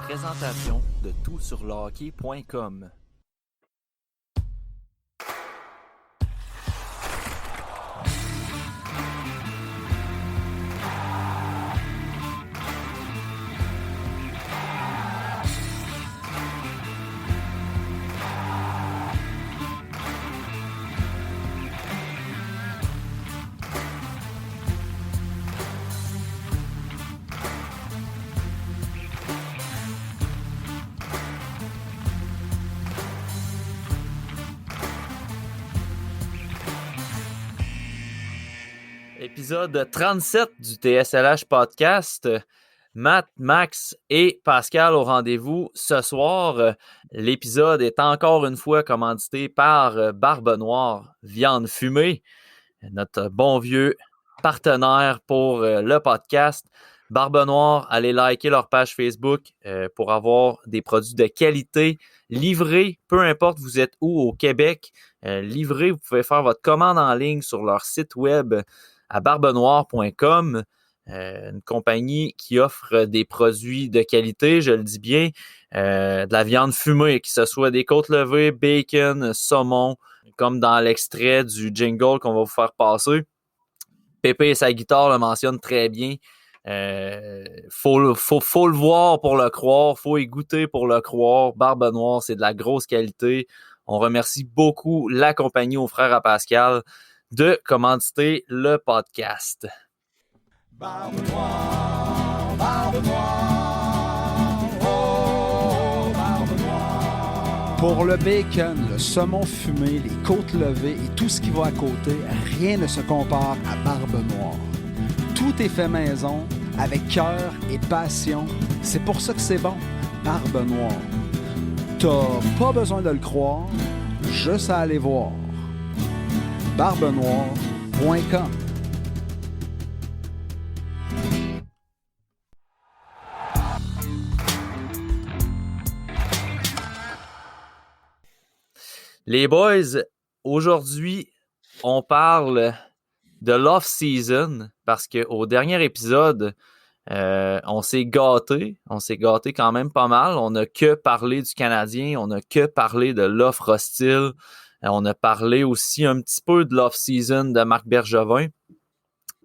présentation de toutsurlehockey.com. Épisode 37 du TSLH Podcast. Matt, Max et Pascal au rendez-vous ce soir. L'épisode est encore une fois commandité par Barbe Noire, viande fumée, notre bon vieux partenaire pour le podcast. Barbe Noire, allez liker leur page Facebook pour avoir des produits de qualité livrés, peu importe vous êtes où au Québec. Livrés, vous pouvez faire votre commande en ligne sur leur site web à barbenoire.com, une compagnie qui offre des produits de qualité, je le dis bien, de la viande fumée, que ce soit des côtes levées, bacon, saumon, comme dans l'extrait du jingle qu'on va vous faire passer. Pépé et sa guitare le mentionnent très bien. Faut le voir pour le croire, faut y goûter pour le croire. Barbe Noire, c'est de la grosse qualité. On remercie beaucoup la compagnie aux frères à Pascal de commanditer le podcast. Barbe Noire, Barbe Noire, oh, Barbe Noire. Pour le bacon, le saumon fumé, les côtes levées et tout ce qui va à côté, rien ne se compare à Barbe Noire. Tout est fait maison, avec cœur et passion. C'est pour ça que c'est bon, Barbe Noire. T'as pas besoin de le croire, juste à aller voir. barbenoire.com. Les boys, aujourd'hui, on parle de l'off-season parce qu'au dernier épisode, on s'est gâté quand même pas mal. On n'a que parlé du Canadien, on n'a que parlé de l'offre hostile. On a parlé aussi un petit peu de l'off-season de Marc Bergevin.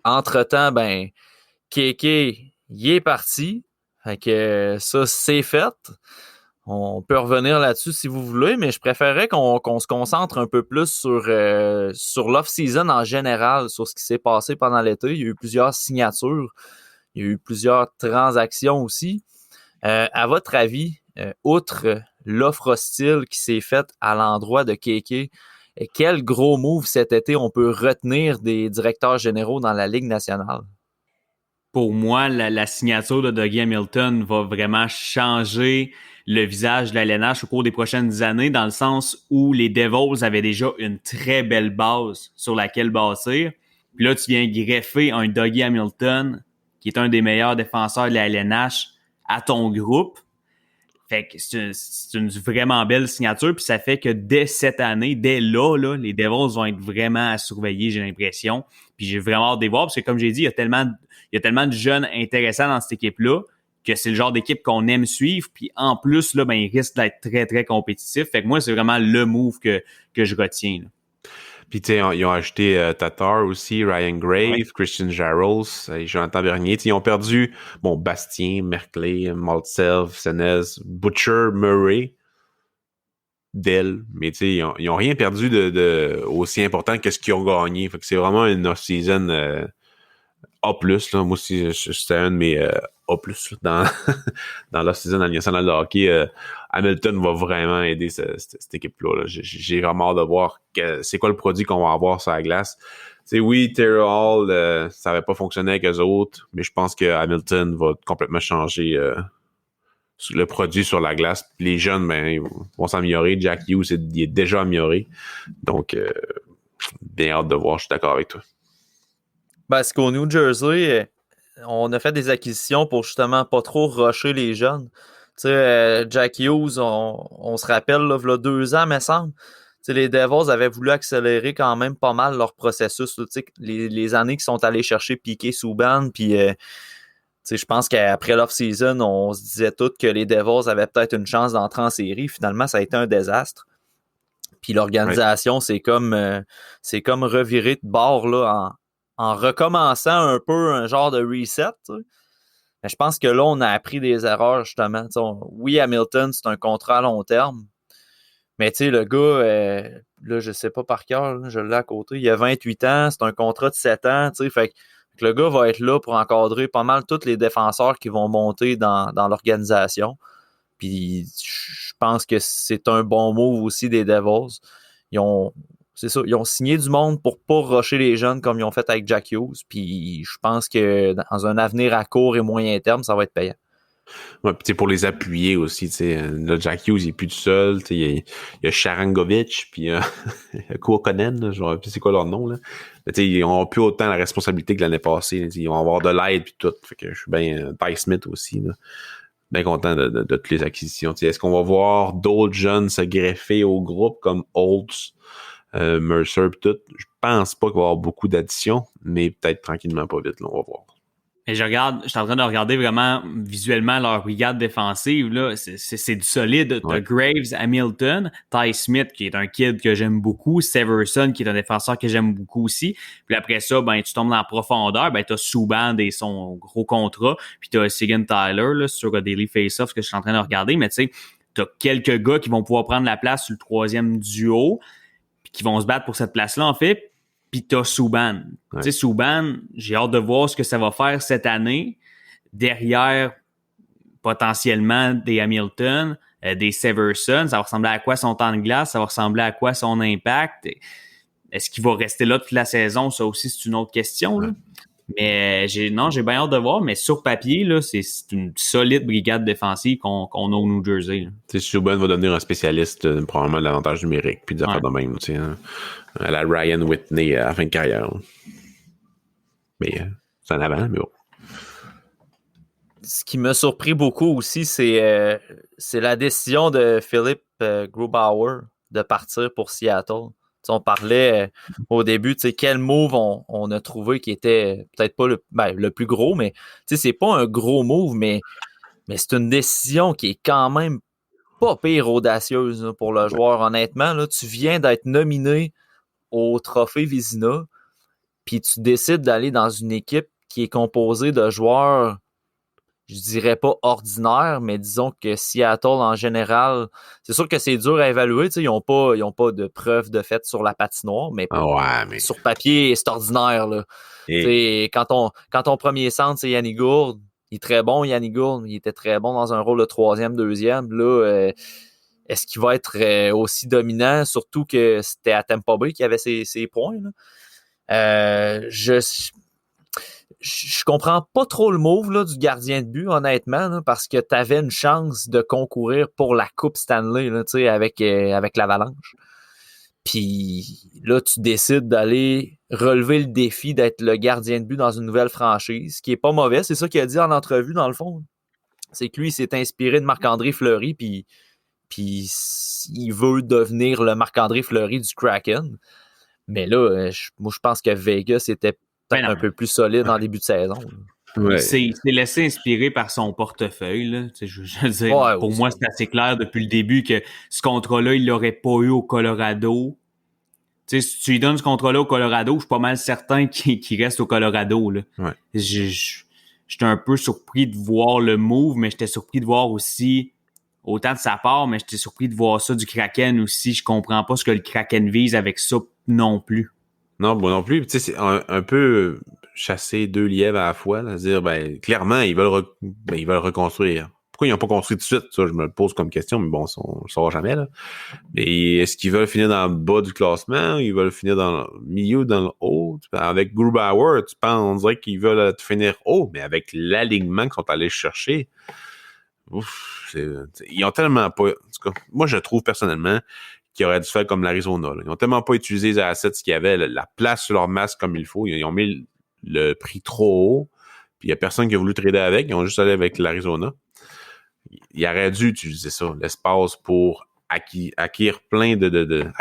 Entre-temps, Kéké, il est parti. Fait que ça, c'est fait. On peut revenir là-dessus si vous voulez, mais je préférerais qu'on se concentre un peu plus sur l'off-season en général, sur ce qui s'est passé pendant l'été. Il y a eu plusieurs signatures, il y a eu plusieurs transactions aussi. À votre avis, outre l'offre hostile qui s'est faite à l'endroit de Kéké, quel gros move cet été on peut retenir des directeurs généraux dans la Ligue nationale? Pour moi, la signature de Dougie Hamilton va vraiment changer le visage de la LNH au cours des prochaines années, dans le sens où les Devils avaient déjà une très belle base sur laquelle bâtir. Puis là, tu viens greffer un Dougie Hamilton, qui est un des meilleurs défenseurs de la LNH, à ton groupe. Fait que c'est une vraiment belle signature, puis ça fait que dès cette année, dès là, les Devils vont être vraiment à surveiller, j'ai l'impression. Puis j'ai vraiment hâte de les voir, parce que comme j'ai dit, il y a tellement de jeunes intéressants dans cette équipe-là que c'est le genre d'équipe qu'on aime suivre. Puis en plus, là, ils risquent d'être très, très compétitifs. Fait que moi, c'est vraiment le move que je retiens, là. Puis, tu sais, ils ont acheté Tatar aussi, Ryan Graves, ouais. Christian Jarros, Jonathan Bernier. T'sais, ils ont perdu, Bastien, Merkley, Maltsev, Senez, Butcher, Murray, Dell. Mais tu sais, ils ont rien perdu de aussi important que ce qu'ils ont gagné. Fait que c'est vraiment une off-season A+. Là. Moi aussi, c'était un de mes A+, là, dans l'off-season dans la Ligue nationale de hockey. Hamilton va vraiment aider cette équipe-là. Là. J'ai vraiment hâte de voir c'est quoi le produit qu'on va avoir sur la glace. T'sais, oui, Terry Hall, ça n'avait pas fonctionné avec eux autres, mais je pense que Hamilton va complètement changer le produit sur la glace. Les jeunes, ils vont s'améliorer. Jack Hughes, il est déjà amélioré. Donc, bien hâte de voir, je suis d'accord avec toi. Parce qu'au New Jersey, on a fait des acquisitions pour justement pas trop rusher les jeunes. Tu sais, Jack Hughes, on se rappelle, là, il y a 2 ans, me semble. Tu sais, les Devils avaient voulu accélérer quand même pas mal leur processus. Tu sais, les années qu'ils sont allés chercher Piquet Souban, puis sais, je pense qu'après l'off-season, on se disait tous que les Devils avaient peut-être une chance d'entrer en série. Finalement, ça a été un désastre. Puis l'organisation, c'est comme revirer de bord là, en recommençant un peu un genre de reset. Tu sais. Mais je pense que là, on a appris des erreurs, justement. Tu sais, oui, Hamilton, c'est un contrat à long terme. Mais tu sais, le gars, là, je sais pas par cœur, là, je l'ai à côté, il a 28 ans, c'est un contrat de 7 ans. Tu sais, fait que le gars va être là pour encadrer pas mal tous les défenseurs qui vont monter dans l'organisation. Puis je pense que c'est un bon move aussi des Devils. Ils ont signé du monde pour pas rusher les jeunes comme ils ont fait avec Jack Hughes. Puis je pense que dans un avenir à court et moyen terme, ça va être payant. Ouais, pis pour les appuyer aussi, là, Jack Hughes, il est plus tout seul. Il y a Sharangovich, puis Kuokkonen, je sais plus c'est quoi leur nom, là. Mais ils n'ont plus autant la responsabilité que l'année passée. Ils vont avoir de l'aide puis tout. Fait que je suis bien Ty Smith aussi, là. Bien content de toutes les acquisitions. Est-ce qu'on va voir d'autres jeunes se greffer au groupe comme Holtz, Mercer pis tout? Je pense pas qu'il va y avoir beaucoup d'additions, mais peut-être tranquillement pas vite, là, on va voir. Et je suis en train de regarder vraiment visuellement leur brigade défensive, là. C'est du solide. Ouais. T'as Graves, Hamilton, Ty Smith, qui est un kid que j'aime beaucoup, Severson, qui est un défenseur que j'aime beaucoup aussi. Puis après ça, ben, tu tombes dans la profondeur, ben, t'as Subban et son gros contrat, puis t'as Sigan Tyler, là, sur Daily Face-Off, ce que je suis en train de regarder. Mais tu sais, t'as quelques gars qui vont pouvoir prendre la place sur le troisième duo, puis qui vont se battre pour cette place-là, en fait. Puis t'as Subban. Ouais. Tu sais, Subban, j'ai hâte de voir ce que ça va faire cette année derrière potentiellement des Hamilton, des Severson. Ça va ressembler à quoi son temps de glace? Ça va ressembler à quoi son impact? Est-ce qu'il va rester là toute la saison? Ça aussi, c'est une autre question. Là. Mais j'ai bien hâte de voir. Mais sur papier, là, c'est une solide brigade défensive qu'on a au New Jersey. Subban va devenir un spécialiste, probablement de l'avantage numérique, puis des affaires de même, tu sais, hein, à la Ryan Whitney à la fin de carrière. Là. Mais c'est en avant, mais bon. Ce qui m'a surpris beaucoup aussi, c'est la décision de Philipp Grubauer de partir pour Seattle. T'sais, on parlait au début, quel move on a trouvé qui était peut-être pas le plus gros, mais c'est pas un gros move, mais c'est une décision qui est quand même pas pire audacieuse là, pour le joueur. Honnêtement, là, tu viens d'être nominé au trophée Vizina, puis tu décides d'aller dans une équipe qui est composée de joueurs, je dirais pas ordinaires, mais disons que Seattle en général, c'est sûr que c'est dur à évaluer, ils n'ont pas de preuves de fait sur la patinoire, mais sur papier, c'est ordinaire. Là. Quand ton premier centre, c'est Yanni Gourde, il est très bon, Yanni Gourde, il était très bon dans un rôle de troisième, deuxième. Là, est-ce qu'il va être aussi dominant, surtout que c'était à Tampa Bay qu'il avait ses points? Là. Je comprends pas trop le move là, du gardien de but, honnêtement, là, parce que tu avais une chance de concourir pour la Coupe Stanley là, avec l'Avalanche. Puis là, tu décides d'aller relever le défi d'être le gardien de but dans une nouvelle franchise, ce qui est pas mauvais. C'est ça qu'il a dit en entrevue, dans le fond. C'est que lui, il s'est inspiré de Marc-André Fleury, puis il veut devenir le Marc-André Fleury du Kraken. Mais là, moi, je pense que Vegas était peut-être un peu plus solide en début de saison. Ouais. Il s'est laissé inspirer par son portefeuille. Là. Je veux dire, pour moi, c'est assez clair depuis le début que ce contrat-là, il l'aurait pas eu au Colorado. T'sais, si tu lui donnes ce contrat-là au Colorado, je suis pas mal certain qu'il reste au Colorado. Là. Ouais. J'étais un peu surpris de voir le move, mais j'étais surpris de voir aussi, autant de sa part, mais j'étais surpris de voir ça du Kraken aussi. Je comprends pas ce que le Kraken vise avec ça non plus. Non, moi non plus. Tu sais, c'est un peu chasser deux lièvres à la fois. Là, dire, clairement, ils veulent reconstruire. Pourquoi ils n'ont pas construit tout de suite? Ça, je me le pose comme question, mais bon, on ne le saura jamais. Là. Mais est-ce qu'ils veulent finir dans le bas du classement? Ils veulent finir dans le milieu, dans le haut? Avec Grubauer, tu penses, on dirait qu'ils veulent finir haut, mais avec l'alignement qu'ils sont allés chercher, ils ont tellement pas... En tout cas, moi, je trouve personnellement qu'ils auraient dû faire comme l'Arizona. Là. Ils ont tellement pas utilisé les assets qu'il y avait, la place sur leur masque comme il faut. Ils ont mis le prix trop haut, puis il y a personne qui a voulu trader avec. Ils ont juste allé avec l'Arizona. Ils auraient dû utiliser ça, l'espace pour acquérir plein de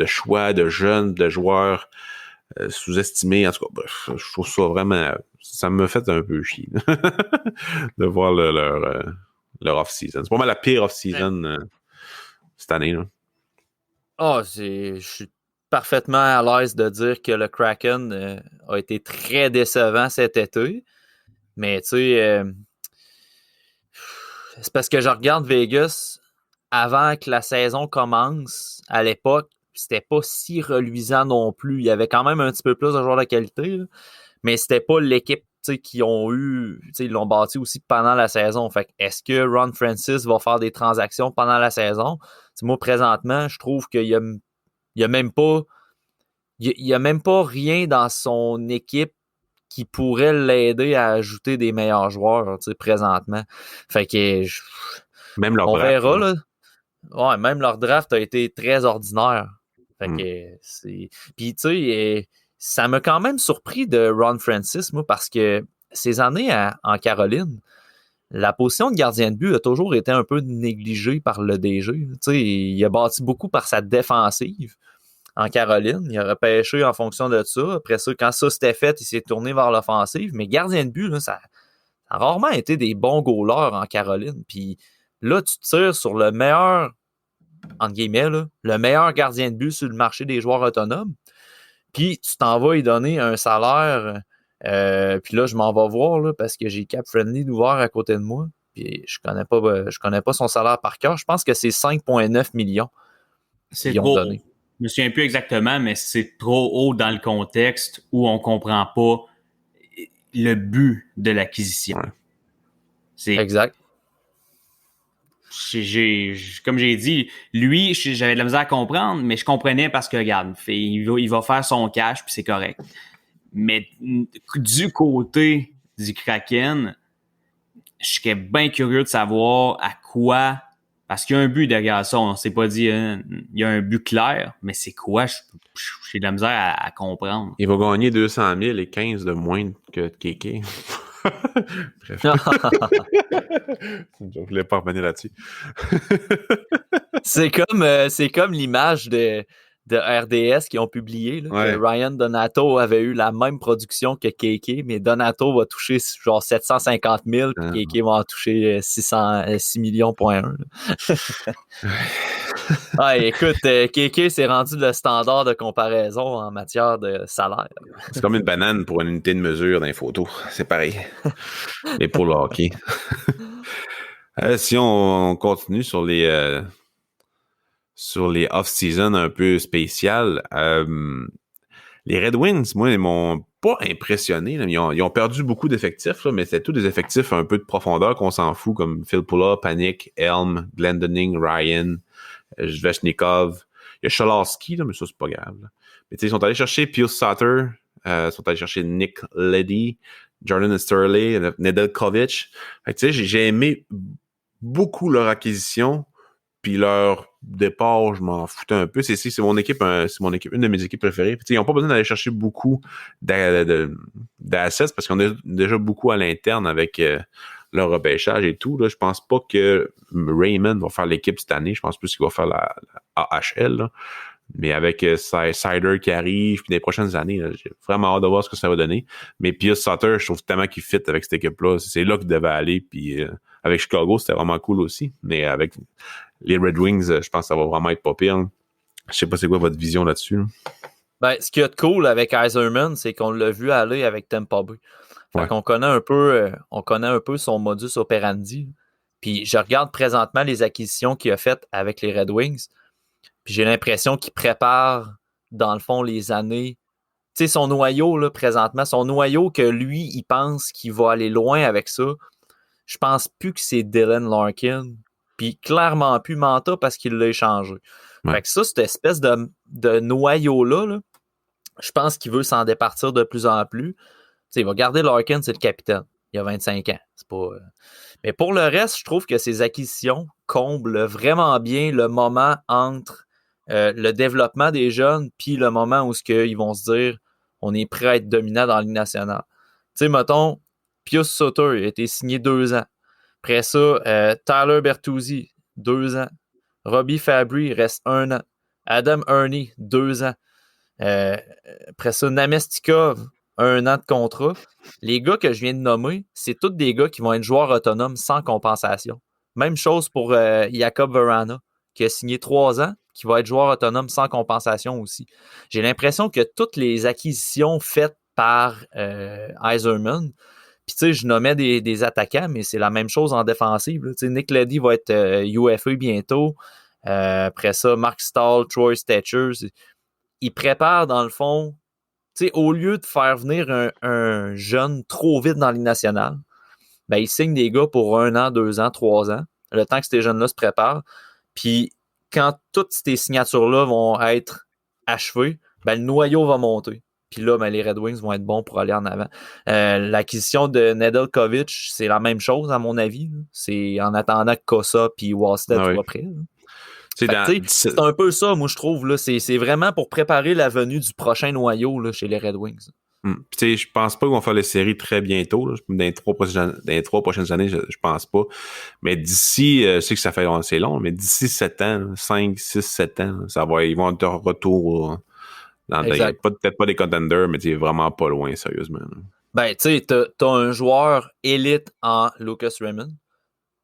choix, de jeunes, de joueurs sous-estimés. En tout cas, bref, je trouve ça vraiment ça me fait un peu chier de voir leur off-season. C'est pas mal la pire off-season cette année. Là. Je suis parfaitement à l'aise de dire que le Kraken a été très décevant cet été. Mais tu sais, c'est parce que je regarde Vegas avant que la saison commence. À l'époque, c'était pas si reluisant non plus. Il y avait quand même un petit peu plus de joueurs de qualité, là, mais c'était pas l'équipe qu'ils ont eu. Ils l'ont bâti aussi pendant la saison. Fait que est-ce que Ron Francis va faire des transactions pendant la saison? T'sais, moi, présentement, je trouve qu'il y a même pas. Il y a même pas rien dans son équipe qui pourrait l'aider à ajouter des meilleurs joueurs présentement. Fait que même leur on draft, verra, là. Ouais, même leur draft a été très ordinaire. Fait que c'est. Puis tu sais, ça m'a quand même surpris de Ron Francis, moi, parce que ces années en Caroline, la position de gardien de but a toujours été un peu négligée par le DG. Tu sais, il a bâti beaucoup par sa défensive en Caroline. Il a repêché en fonction de ça. Après ça, quand ça s'était fait, il s'est tourné vers l'offensive. Mais gardien de but, là, ça a rarement été des bons goalers en Caroline. Puis là, tu tires sur le meilleur, entre guillemets, là, le meilleur gardien de but sur le marché des joueurs autonomes. Puis tu t'en vas y donner un salaire. Puis là, je m'en vais voir là, parce que j'ai Cap Friendly d'ouvert à côté de moi. Puis je connais pas son salaire par cœur. Je pense que c'est 5,9 millions. C'est qu'ils ont trop donné. haut. Je me souviens plus exactement, mais c'est trop haut dans le contexte où on comprend pas le but de l'acquisition. Ouais. C'est Exact. comme j'ai dit, lui, j'avais de la misère à comprendre, mais je comprenais parce que, regarde, il va faire son cash, puis c'est correct. Mais du côté du Kraken, je serais bien curieux de savoir à quoi, parce qu'il y a un but derrière ça, on s'est pas dit, il y a un but clair, mais c'est quoi? J'ai de la misère à comprendre. Il va gagner 200 000 et 15 de moins que Kéké. Bref. Je voulais pas revenir là-dessus. C'est comme l'image de RDS qu'ils ont publié, là, Ouais. que Ryan Donato avait eu la même production que Kéké, mais Donato va toucher genre 750 000, puis Kéké va en toucher 6 millions,1. Écoute, Kéké, c'est rendu le standard de comparaison en matière de salaire. C'est comme une banane pour une unité de mesure dans les photos. C'est pareil. Mais pour le hockey. Si on continue sur les off-season un peu spéciales, les Red Wings, moi, ils m'ont pas impressionné. Là. Ils ont perdu beaucoup d'effectifs, là, mais c'était tous des effectifs un peu de profondeur qu'on s'en fout, comme Phil Pula, Panik, Elm, Glendening, Ryan, Svechnikov. Il y a Cholowski, là, mais ça, c'est pas grave. Là. Mais ils sont allés chercher Pius Sutter, ils sont allés chercher Nick Leddy, Jordan Sterling, Nedeljkovic. J'ai aimé beaucoup leur acquisition, puis leur départ, je m'en foutais un peu. C'est mon équipe, une de mes équipes préférées. Puis, ils n'ont pas besoin d'aller chercher beaucoup d'assets parce qu'on a déjà beaucoup à l'interne avec leur repêchage et tout. Là. Je pense pas que Raymond va faire l'équipe cette année. Je pense plus qu'il va faire la AHL. Là. Mais avec Sider qui arrive, puis les prochaines années, là, j'ai vraiment hâte de voir ce que ça va donner. Mais Pius Sutter, je trouve tellement qu'il fit avec cette équipe-là. C'est là qu'il devait aller. Puis avec Chicago, c'était vraiment cool aussi. Mais avec les Red Wings, je pense que ça va vraiment être pas pire. Je sais pas c'est quoi votre vision là-dessus. Là. Ben, ce qui est cool avec Yzerman, c'est qu'on l'a vu aller avec Tampa Bay. Fait qu'on connaît un peu son modus operandi. Puis je regarde présentement les acquisitions qu'il a faites avec les Red Wings. Puis j'ai l'impression qu'il prépare, dans le fond, les années. Tu sais, son noyau, là, présentement, son noyau que lui, il pense qu'il va aller loin avec ça. Je pense plus que c'est Dylan Larkin. Puis clairement plus Manta parce qu'il l'a échangé. Ouais. Fait que ça, cette espèce de noyau-là, là, je pense qu'il veut s'en départir de plus en plus. T'sais, il va garder Larkin, c'est le capitaine. Il a 25 ans. C'est pas... Mais pour le reste, je trouve que ces acquisitions comblent vraiment bien le moment entre le développement des jeunes puis le moment où ils vont se dire on est prêt à être dominant dans la Ligue nationale. Tu sais, mettons, Pius Sutter a été signé 2 ans. Après ça, Tyler Bertuzzi, 2 ans. Robbie Fabry reste 1 an. Adam Ernie, 2 ans. Après ça, Namestikov 1 an de contrat. Les gars que je viens de nommer, c'est tous des gars qui vont être joueurs autonomes sans compensation. Même chose pour Jakub Vrana, qui a signé 3 ans, qui va être joueur autonome sans compensation aussi. J'ai l'impression que toutes les acquisitions faites par Yzerman, puis tu sais, je nommais des attaquants, mais c'est la même chose en défensive. Tu sais, Nick Leddy va être UFA bientôt. Après ça, Mark Stahl, Troy Stetcher. Ils préparent dans le fond, tu sais, au lieu de faire venir un jeune trop vite dans la Ligue nationale, ben, ils signent des gars pour 1 an, 2 ans, 3 ans, le temps que ces jeunes-là se préparent. Puis quand toutes ces signatures-là vont être achevées, ben, le noyau va monter. Puis là, ben, les Red Wings vont être bons pour aller en avant. L'acquisition de Nedeljkovic, c'est la même chose, à mon avis. C'est en attendant que Kossa puis Wallstedt soient prêts. C'est un peu ça, moi, je trouve. Là. C'est vraiment pour préparer la venue du prochain noyau là, chez les Red Wings. Je pense pas qu'ils vont faire les séries très bientôt. Là. Dans les 3 prochaines années, je pense pas. Mais d'ici, je sais que ça fait assez long, mais d'ici 7 ans, 5, 6, 7 ans, ils vont être de retour. Peut-être pas des contenders, mais vraiment pas loin, sérieusement. Ben, tu sais, t'as un joueur élite en Lucas Raymond,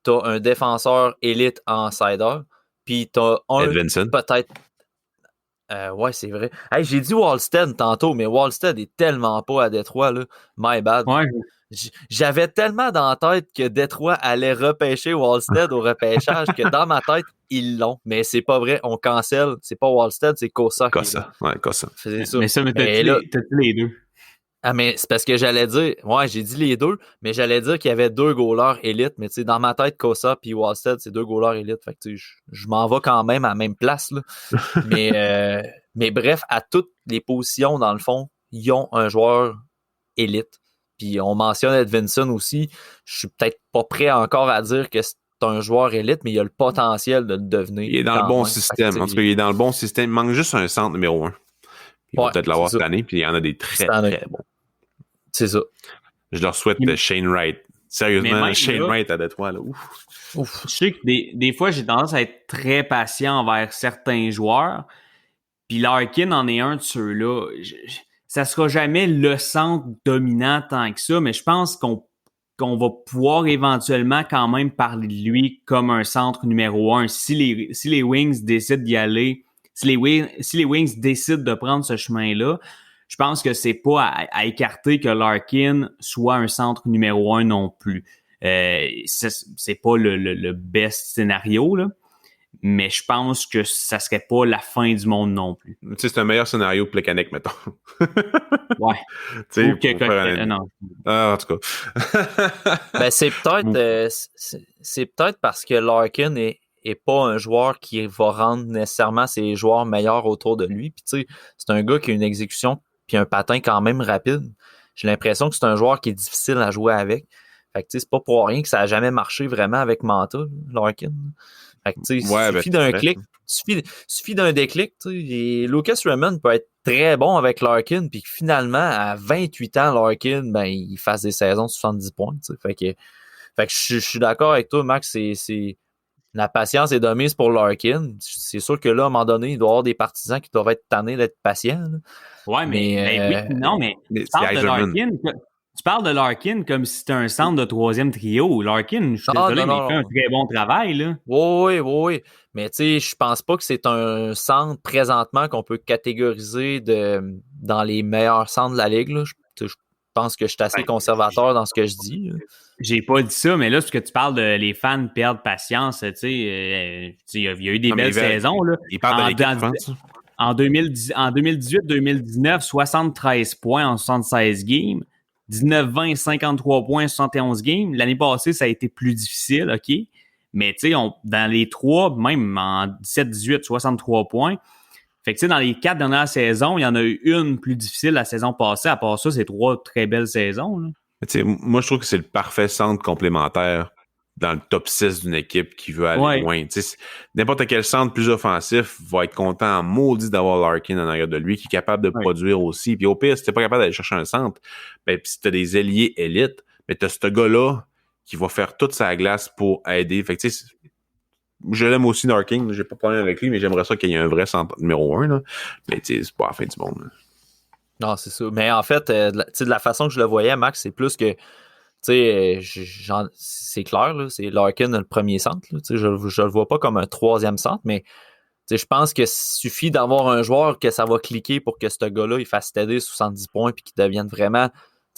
t'as un défenseur élite en Seider, puis t'as un peut-être... ouais, c'est vrai. Hey, j'ai dit Wallstedt tantôt, mais Wallstedt est tellement pas à Détroit, là. My bad. Ouais. J'avais tellement dans la tête que Détroit allait repêcher Wallstedt au repêchage que dans ma tête, ils l'ont. Mais c'est pas vrai, on cancelle. C'est pas Wallstedt, c'est Kossa. Kossa. C'est ça. Mais ça, t'as dit les deux. Ah, mais c'est parce que j'allais dire, ouais, j'ai dit les deux, mais j'allais dire qu'il y avait 2 goalers élites, mais tu sais, dans ma tête, Kossa puis Wallstedt, c'est 2 goalers élites. Fait que tu sais, je m'en vais quand même à la même place, là. mais bref, à toutes les positions, dans le fond, ils ont un joueur élite. Puis on mentionne Edvinsson aussi. Je suis peut-être pas prêt encore à dire que c'est un joueur élite, mais il a le potentiel de le devenir. Il est dans le bon système. En tout cas, il est dans le bon système. Il manque juste un centre numéro 1. Il va peut-être l'avoir cette année, puis il y en a des très bons. C'est ça. Je leur souhaite Shane Wright. Sérieusement, Shane Wright à Détroit, là. Ouf. Je sais que des fois, j'ai tendance à être très patient envers certains joueurs. Puis Larkin en est un de ceux-là. Ça sera jamais le centre dominant tant que ça, mais je pense qu'on va pouvoir éventuellement quand même parler de lui comme un centre numéro 1. Si les Wings décident d'y aller, si les Wings décident de prendre ce chemin-là, je pense que c'est pas à écarter que Larkin soit un centre numéro 1 non plus. C'est pas le best scénario, là. Mais je pense que ça serait pas la fin du monde non plus. Tu sais, c'est un meilleur scénario que Plekanec, mettons. Ouais. Tu sais, non. En tout cas. Ben, c'est peut-être parce que Larkin est pas un joueur qui va rendre nécessairement ses joueurs meilleurs autour de lui. Puis tu sais, c'est un gars qui a une exécution puis un patin quand même rapide. J'ai l'impression que c'est un joueur qui est difficile à jouer avec. Fait que tu sais, c'est pas pour rien que ça a jamais marché vraiment avec Manta, Larkin. Fait que tu sais, suffit d'un clic, suffit d'un déclic, tu sais, et Lucas Raymond peut être très bon avec Larkin, puis finalement, à 28 ans, Larkin, ben, il fasse des saisons de 70 points, tu sais. Fait que je suis d'accord avec toi, Max, c'est la patience est de mise pour Larkin. C'est sûr que là, à un moment donné, il doit y avoir des partisans qui doivent être tannés d'être patients. Là. Ouais, mais tu parles de Larkin comme si c'était un centre de 3e trio. Larkin, je suis désolé, mais il fait un très bon travail, là. Oui. Mais tu sais, je pense pas que c'est un centre présentement qu'on peut catégoriser dans les meilleurs centres de la Ligue, là. Je pense que je suis assez conservateur dans ce que je dis. Là. J'ai pas dit ça, mais là, ce que tu parles de les fans perdent patience, tu sais, il y a eu des belles saisons, là. Ils parlent de l'équipe, France. En 2018-2019, 73 points en 76 games. 19-20, 53 points, 71 games. L'année passée, ça a été plus difficile, OK? Mais tu sais, dans les 3, même en 17-18, 63 points. Fait que tu sais, dans les 4 dernières saisons, il y en a eu une plus difficile la saison passée. À part ça, c'est 3 très belles saisons, là. Moi, je trouve que c'est le parfait centre complémentaire dans le top 6 d'une équipe qui veut aller loin. N'importe quel centre plus offensif va être content en maudit d'avoir Larkin en arrière de lui, qui est capable de produire aussi. Puis au pire, si t'es pas capable d'aller chercher un centre, ben, si t'as des ailiers élites, ben, t'as ce gars-là qui va faire toute sa glace pour aider. Fait que tu sais, je l'aime aussi, Larkin, j'ai pas de problème avec lui, mais j'aimerais ça qu'il y ait un vrai centre numéro 1. Là. Mais tu sais, c'est pas la fin du monde. Là. Non, c'est ça. Mais en fait, de la façon que je le voyais, Max, c'est plus que, tu sais, c'est clair, là, c'est Larkin le premier centre. Là, je le vois pas comme un troisième centre, mais je pense que suffit d'avoir un joueur que ça va cliquer pour que ce gars-là il fasse t'aider 70 points puis qu'il devienne vraiment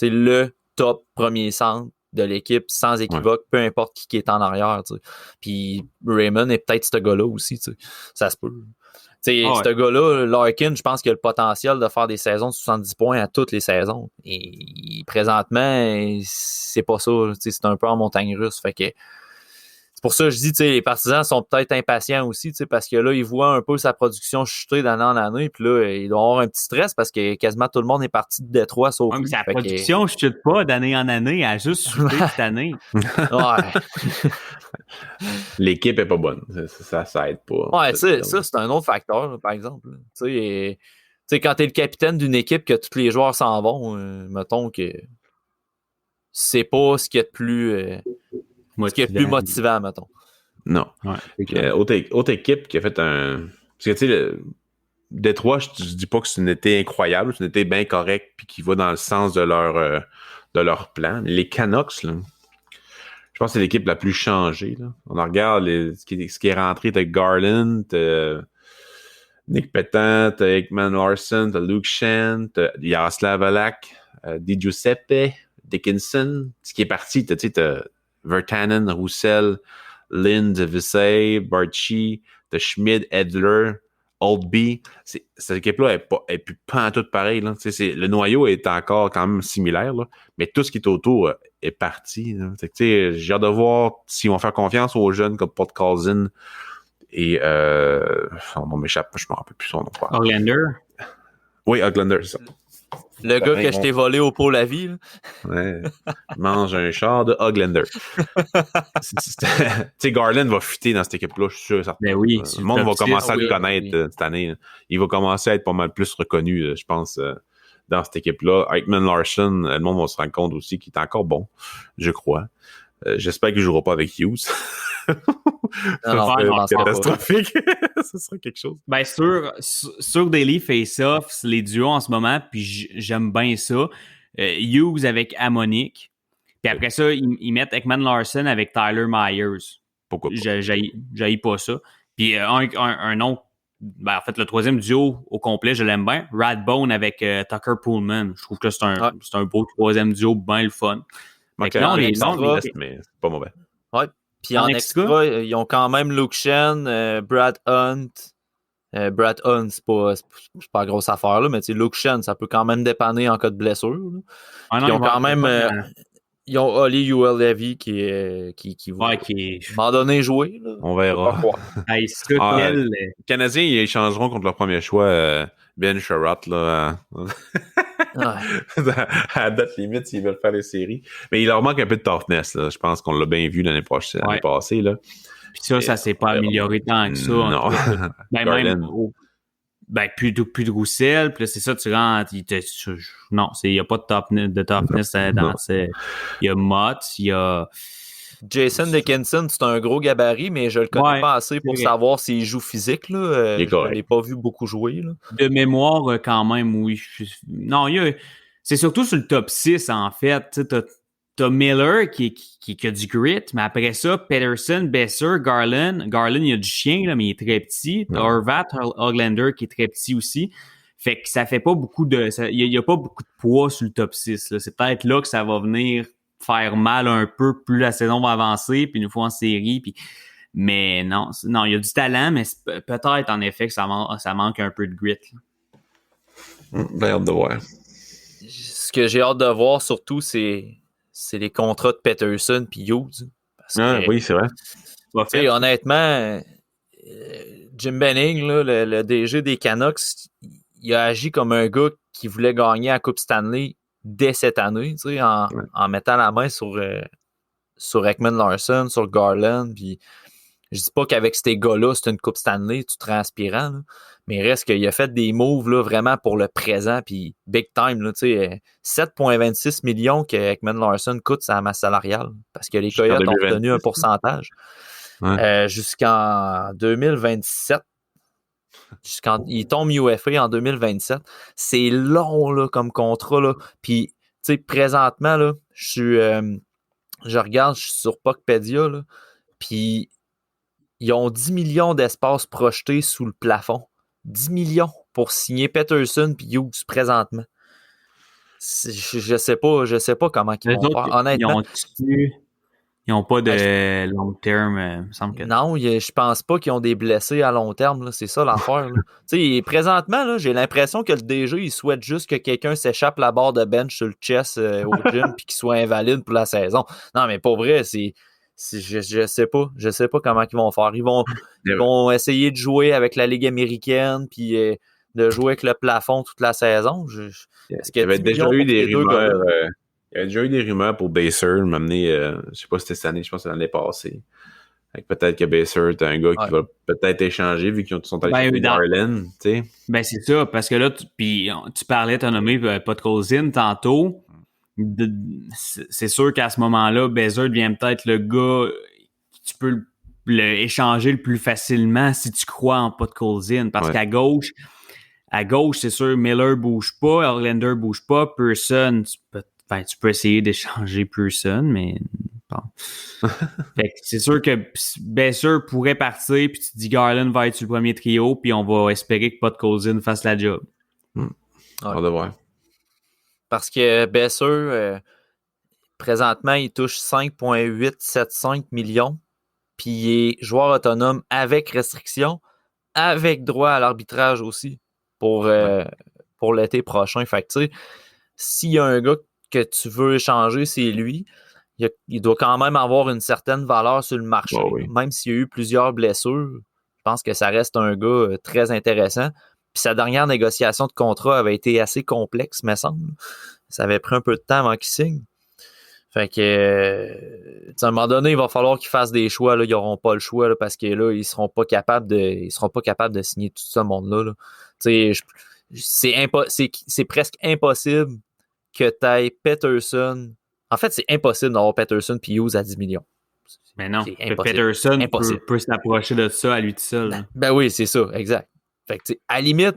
le top premier centre de l'équipe sans équivoque, peu importe qui est en arrière. T'sais. Puis Raymond est peut-être ce gars-là aussi. T'sais. Ça se peut. Ce gars-là, Larkin, je pense qu'il a le potentiel de faire des saisons de 70 points à toutes les saisons. Et présentement, c'est pas ça. C'est un peu en montagne russe. Fait que c'est pour ça que je dis, les partisans sont peut-être impatients aussi, parce que là, ils voient un peu sa production chuter d'année en année, puis là, ils doivent avoir un petit stress parce que quasiment tout le monde est parti de Détroit sauf lui. Mais sa production ne chute pas d'année en année, elle a juste chuté cette année. Ouais. L'équipe est pas bonne. Ça aide pas. Ouais, ça, c'est un autre facteur, là, par exemple. Tu sais, quand t'es le capitaine d'une équipe que tous les joueurs s'en vont, mettons que c'est pas ce qui est de plus... ce qui est plus motivant, mettons. Non. Ouais, autre équipe qui a fait un... Parce que, tu sais, Détroit, je dis pas que c'est une été incroyable, c'est une été bien correct puis qui va dans le sens de leur plan. Les Canucks, là, je pense que c'est l'équipe la plus changée. Là. On regarde ce qui est rentré. T'as Garland, t'as Nick Petan, t'as Ekman Larson, t'as Luke Shen, t'as Yaroslav Halak, Di Giuseppe, Dickinson. Ce qui est parti, t'as Virtanen, Roussel, Lind, Visay, Barchi, t'as Schmid, Edler, Oldby. Cette équipe-là est plus pas tout pareil. Là. Le noyau est encore quand même similaire, là, mais tout ce qui est autour est parti. Là. J'ai hâte de voir s'ils vont faire confiance aux jeunes comme Podkolzin et son nom m'échappe, je me rappelle plus son nom. Oglander. Oui, Oglander, c'est ça. Le gars que je t'ai volé au pot la vie. Là. Ouais. Mange un char de Oglander. Garland va fuiter dans cette équipe-là, je suis sûr. Ben oui, le monde va commencer à le connaître cette année. Il va commencer à être pas mal plus reconnu, je pense, dans cette équipe-là. Ekman Larson, le monde va se rendre compte aussi qu'il est encore bon, je crois. J'espère qu'il ne jouera pas avec Hughes. Catastrophique. Ce sera quelque chose. Ben, sur Daily Face-Off, les duos en ce moment, puis j'aime bien ça. Hughes avec Amonique. Puis après ça, ils mettent Ekman Larson avec Tyler Myers. Pourquoi pas? J'haïs pas ça. Puis un nom, ben, en fait, le troisième duo au complet, je l'aime bien. Radbone avec Tucker Pullman. Je trouve que c'est un beau troisième duo, bien le fun. Là, on est long, mais c'est pas mauvais. Ouais. Puis en extra, ils ont quand même Luke Shen, Brad Hunt. Brad Hunt, c'est pas une grosse affaire, là, mais Luke Shen, ça peut quand même dépanner en cas de blessure. Ils ont quand même... ils ont Oli Uelevy qui va à un moment donné jouer. Là. On verra. Les Canadiens, ils échangeront contre leur premier choix Ben Sherratt, là. À date limite, s'ils veulent faire les séries. Mais il leur manque un peu de toughness, là. Je pense qu'on l'a bien vu l'année passée, là. Puis ça s'est pas amélioré tant que ça. Non. Plus de Roussel, puis là, c'est ça, tu rentres. Non, il n'y a pas de toughness dans il y a Mott, il y a. Jason Dickinson, c'est un gros gabarit, mais je le connais pas assez pour savoir s'il joue physique. Là. Je ne l'ai pas vu beaucoup jouer. Là. De mémoire, quand même, oui. Non, c'est surtout sur le top 6, en fait. T'as Miller qui a du grit, mais après ça, Peterson, Besser, Garland. Garland, il a du chien, là, mais il est très petit. T'as Horvat, Oglander qui est très petit aussi. Fait que ça fait pas beaucoup de... Il y a pas beaucoup de poids sur le top 6. Là. C'est peut-être là que ça va venir faire mal un peu plus la saison va avancer, puis une fois en série. Puis... Mais non, il y a du talent, mais peut-être en effet que ça manque un peu de grit. Bien hâte de voir. Ce que j'ai hâte de voir surtout, c'est les contrats de Peterson puis Hughes. Oui, c'est vrai. Honnêtement, Jim Benning, là, le DG des Canucks, il a agi comme un gars qui voulait gagner la Coupe Stanley dès cette année, en mettant la main sur Ekman Larson, sur Garland. Puis je dis pas qu'avec ces gars-là, c'est une Coupe Stanley, tout transpirant, là, mais reste qu'il a fait des moves là, vraiment pour le présent, puis big time. Là, 7,26 millions que Ekman Larson coûte sa masse salariale, parce que les Coyotes ont obtenu un pourcentage jusqu'en 2027. Quand il tombe UFA en 2027, c'est long là, comme contrat. Là. Puis, tu sais, présentement, là, je regarde, je suis sur Puckpedia, là, puis ils ont 10 millions d'espace projetés sous le plafond. 10 millions pour signer Peterson puis Hughes présentement. Je sais pas comment ils vont faire. Honnêtement, Ils n'ont pas de long terme, il me semble que... Non, je pense pas qu'ils ont des blessés à long terme. Là. C'est ça l'affaire. Présentement, là, j'ai l'impression que le DG, il souhaite juste que quelqu'un s'échappe la barre de bench sur le chest au gym puis qu'il soit invalide pour la saison. Non, mais pas vrai, je sais pas. Je sais pas comment ils vont faire. Ils vont essayer de jouer avec la Ligue américaine puis de jouer avec le plafond toute la saison. Il y avait déjà eu des rumeurs. Il y avait déjà eu des rumeurs pour Baser, m'amener, je sais pas si c'était cette année, je pense que c'est l'année passée. Peut-être que Baser est un gars qui va peut-être échanger vu qu'ils sont allés chercher Garland, tu sais. Ben c'est ça, parce que là, tu parlais, t'as nommé Podkolzin tantôt. C'est sûr qu'à ce moment-là, Baser devient peut-être le gars que tu peux échanger le plus facilement si tu crois en Podkolzin. Parce qu'à gauche, c'est sûr, Miller bouge pas, Orlander bouge pas, Pearson, tu peux essayer d'échanger Pearson, mais bon. Fait que c'est sûr que Besser pourrait partir, puis tu te dis Garland va être sur le premier trio, puis on va espérer que Podkolzin fasse la job. On va voir. Parce que Besser, présentement, il touche 5,875 millions, puis il est joueur autonome avec restriction, avec droit à l'arbitrage aussi pour l'été prochain. Fait que tu sais, s'il y a un gars que tu veux échanger, c'est lui. Il doit quand même avoir une certaine valeur sur le marché. Même s'il y a eu plusieurs blessures, je pense que ça reste un gars très intéressant. Puis sa dernière négociation de contrat avait été assez complexe, me semble. Ça avait pris un peu de temps avant qu'il signe. Fait que à un moment donné, il va falloir qu'ils fassent des choix. Là. Ils n'auront pas le choix là, parce que là, ils seront pas capables de signer tout ce monde-là. Là. C'est presque impossible que tu ailles Peterson. En fait, c'est impossible d'avoir Peterson puis Hughes à 10 millions. Mais non, Peterson peut s'approcher de ça à lui tout seul. Ben oui, c'est ça, exact. Fait que, à la limite,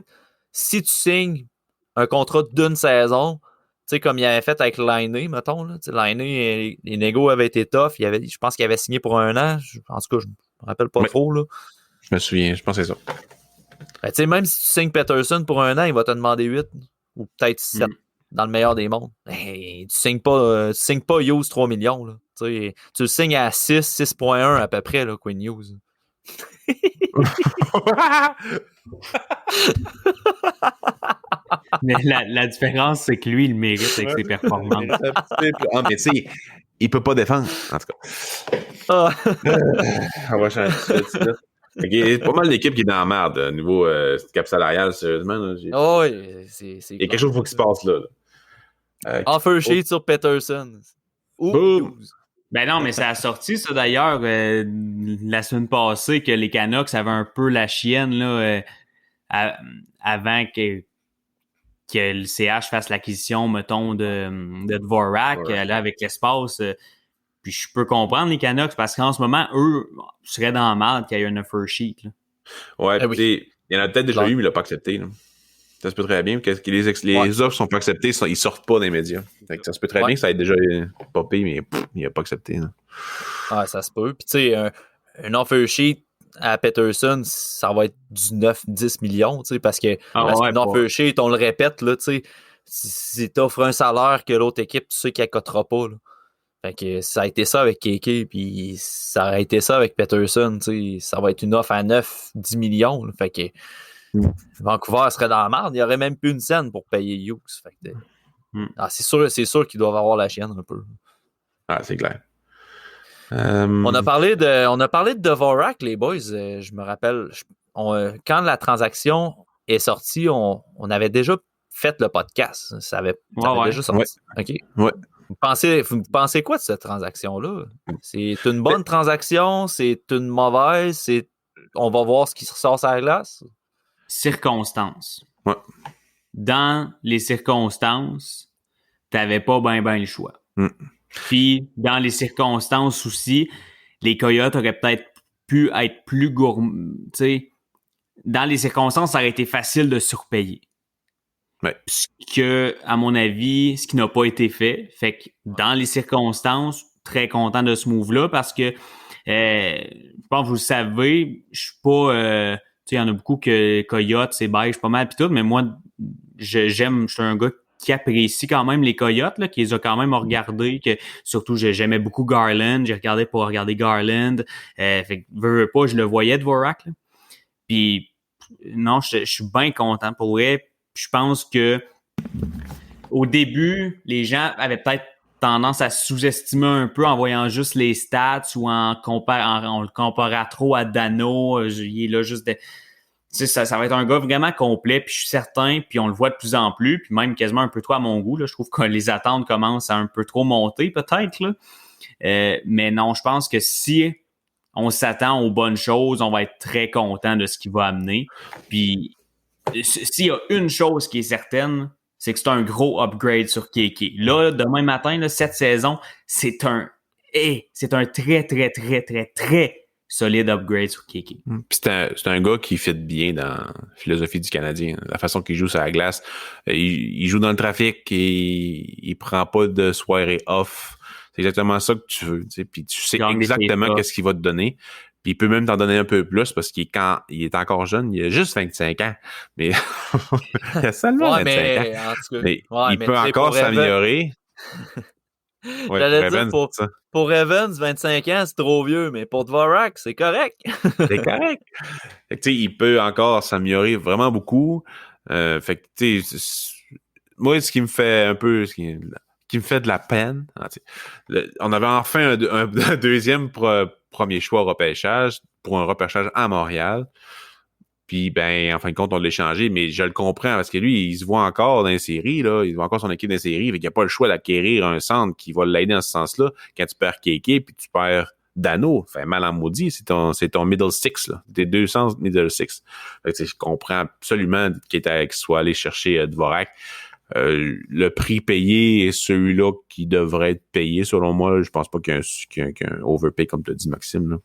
si tu signes un contrat d'une saison, comme il avait fait avec Laine, mettons, Laine, les négos avaient été tough. Je pense qu'il avait signé pour 1 an. En tout cas, je me rappelle pas trop. Là. Je me souviens, je pense que c'est ça. Ben, même si tu signes Peterson pour 1 an, il va te demander 8 ou peut-être 7 dans le meilleur des mondes. Hey, tu signes pas Hughes 3 millions. Là. Tu le signes à 6,1 à peu près, là, Quinn Hughes. Mais la différence, c'est que lui, il mérite avec ses performances. Mais tu sais, il peut pas défendre, en tout cas. On va changer ça. Il y a pas mal d'équipes qui est dans la merde au niveau cap salarial, sérieusement. Là, il y a quelque chose qu'il faut qu'il se passe là. Offer sheet sur Peterson. Boom! Ben non, mais ça a sorti, ça, d'ailleurs, la semaine passée, que les Canucks avaient un peu la chienne, là, avant que le CH fasse l'acquisition, mettons, de Dvorak, là, avec l'espace. Puis je peux comprendre les Canucks, parce qu'en ce moment, eux, seraient dans la merde qu'il y ait un offer sheet, là. Ouais, puis il y en a peut-être déjà eu, mais il l'a pas accepté, là. Ça se peut très bien, parce que les offres sont pas acceptées, ils sortent pas des médias. Fait que ça se peut très bien que ça ait déjà popé, mais il a pas accepté. Là. Ah, ça se peut. Puis tu sais, un offer sheet à Peterson, ça va être du 9-10 millions, parce que un offer sheet, on le répète, là, si t'offres un salaire que l'autre équipe, tu sais qu'elle cottera pas. Là. Fait que ça a été ça avec Kéké, puis ça a été ça avec Peterson, ça va être une offre à 9-10 millions. Là. Fait que Vancouver serait dans la merde, il n'y aurait même plus une scène pour payer Hughes. Fait que, c'est sûr qu'ils doivent avoir la chienne un peu. Ah, c'est clair. On a parlé de Dvorak, les boys. Je me rappelle, quand la transaction est sortie, on avait déjà fait le podcast. Ça avait déjà sorti. Ouais. OK. Ouais. Vous pensez quoi de cette transaction-là? C'est une bonne transaction? C'est une mauvaise? On va voir ce qui se ressort sur la glace? Circonstances. Ouais. Dans les circonstances, t'avais pas ben le choix. Puis, dans les circonstances aussi, les Coyotes auraient peut-être pu être plus gourmands, tu sais, dans les circonstances, ça aurait été facile de surpayer. Ouais. Ce que, à mon avis, ce qui n'a pas été fait. Fait que dans les circonstances, très content de ce move-là parce que je pense que vous le savez, je suis pas... tu sais, il y en a beaucoup que Coyote, c'est beige pas mal pis tout, mais moi, je suis un gars qui apprécie quand même les Coyotes, là, qui les a quand même regardés, que surtout j'aimais beaucoup Garland, j'ai regardé pour regarder Garland. Fait que veux pas, je le voyais Dvorak, là. Puis non, je suis bien content pour vrai. Je pense que au début, les gens avaient peut-être tendance à sous-estimer un peu en voyant juste les stats ou on le comparait trop à Dano. Il est là juste tu sais, ça va être un gars vraiment complet, puis je suis certain, puis on le voit de plus en plus, puis même quasiment un peu trop à mon goût. Là, je trouve que les attentes commencent à un peu trop monter, peut-être. Là. Mais non, je pense que si on s'attend aux bonnes choses, on va être très content de ce qu'il va amener. Puis s'il y a une chose qui est certaine, c'est que c'est un gros upgrade sur Kéké. Là, demain matin, là, cette saison, c'est un très, très, très, très, très solide upgrade sur Kéké. C'est un gars qui fit bien dans la philosophie du Canadien. La façon qu'il joue sur la glace. Il joue dans le trafic et il prend pas de soirée off. C'est exactement ça que tu veux. Tu sais, puis tu sais exactement qu'est-ce qu'il va te donner. Puis il peut même t'en donner un peu plus parce qu'il est encore jeune, il a juste 25 ans. Mais il a seulement 25 ans. En tout cas, mais il peut encore s'améliorer. Ouais, j'allais dire, pour Evans, 25 ans, c'est trop vieux, mais pour Dvorak, c'est correct. C'est correct. Fait que, il peut encore s'améliorer vraiment beaucoup. Fait que, tu sais, moi, ce qui me fait un peu... Ce qui me fait de la peine, on avait enfin un deuxième premier choix au repêchage pour un repêchage à Montréal. Puis, ben, en fin de compte, on l'a échangé, mais je le comprends parce que lui, il se voit encore dans les séries, là. Il voit encore son équipe dans les séries. Fait qu'il n'y a pas le choix d'acquérir un centre qui va l'aider dans ce sens-là. Quand tu perds Kéké puis tu perds Dano, fait mal en maudit, c'est ton middle six, là. Tes deux centres middle six. Fait que, je comprends absolument qu'il soit allé chercher Dvorak. Le prix payé est celui-là qui devrait être payé, selon moi. Je pense pas qu'il y a un overpay, comme tu as dit, Maxime, là.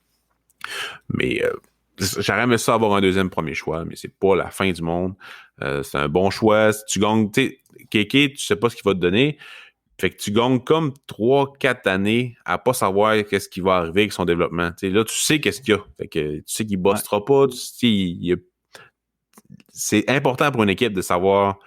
Mais j'aurais aimé ça avoir un deuxième premier choix, mais c'est pas la fin du monde. C'est un bon choix. Si tu gagnes, tu sais, Kéké, tu sais pas ce qu'il va te donner. Fait que tu gagnes comme 3-4 années à pas savoir qu'est-ce qui va arriver avec son développement. T'sais, là, tu sais qu'est-ce qu'il y a. Fait que tu sais qu'il bossera pas. Tu sais, c'est important pour une équipe de savoir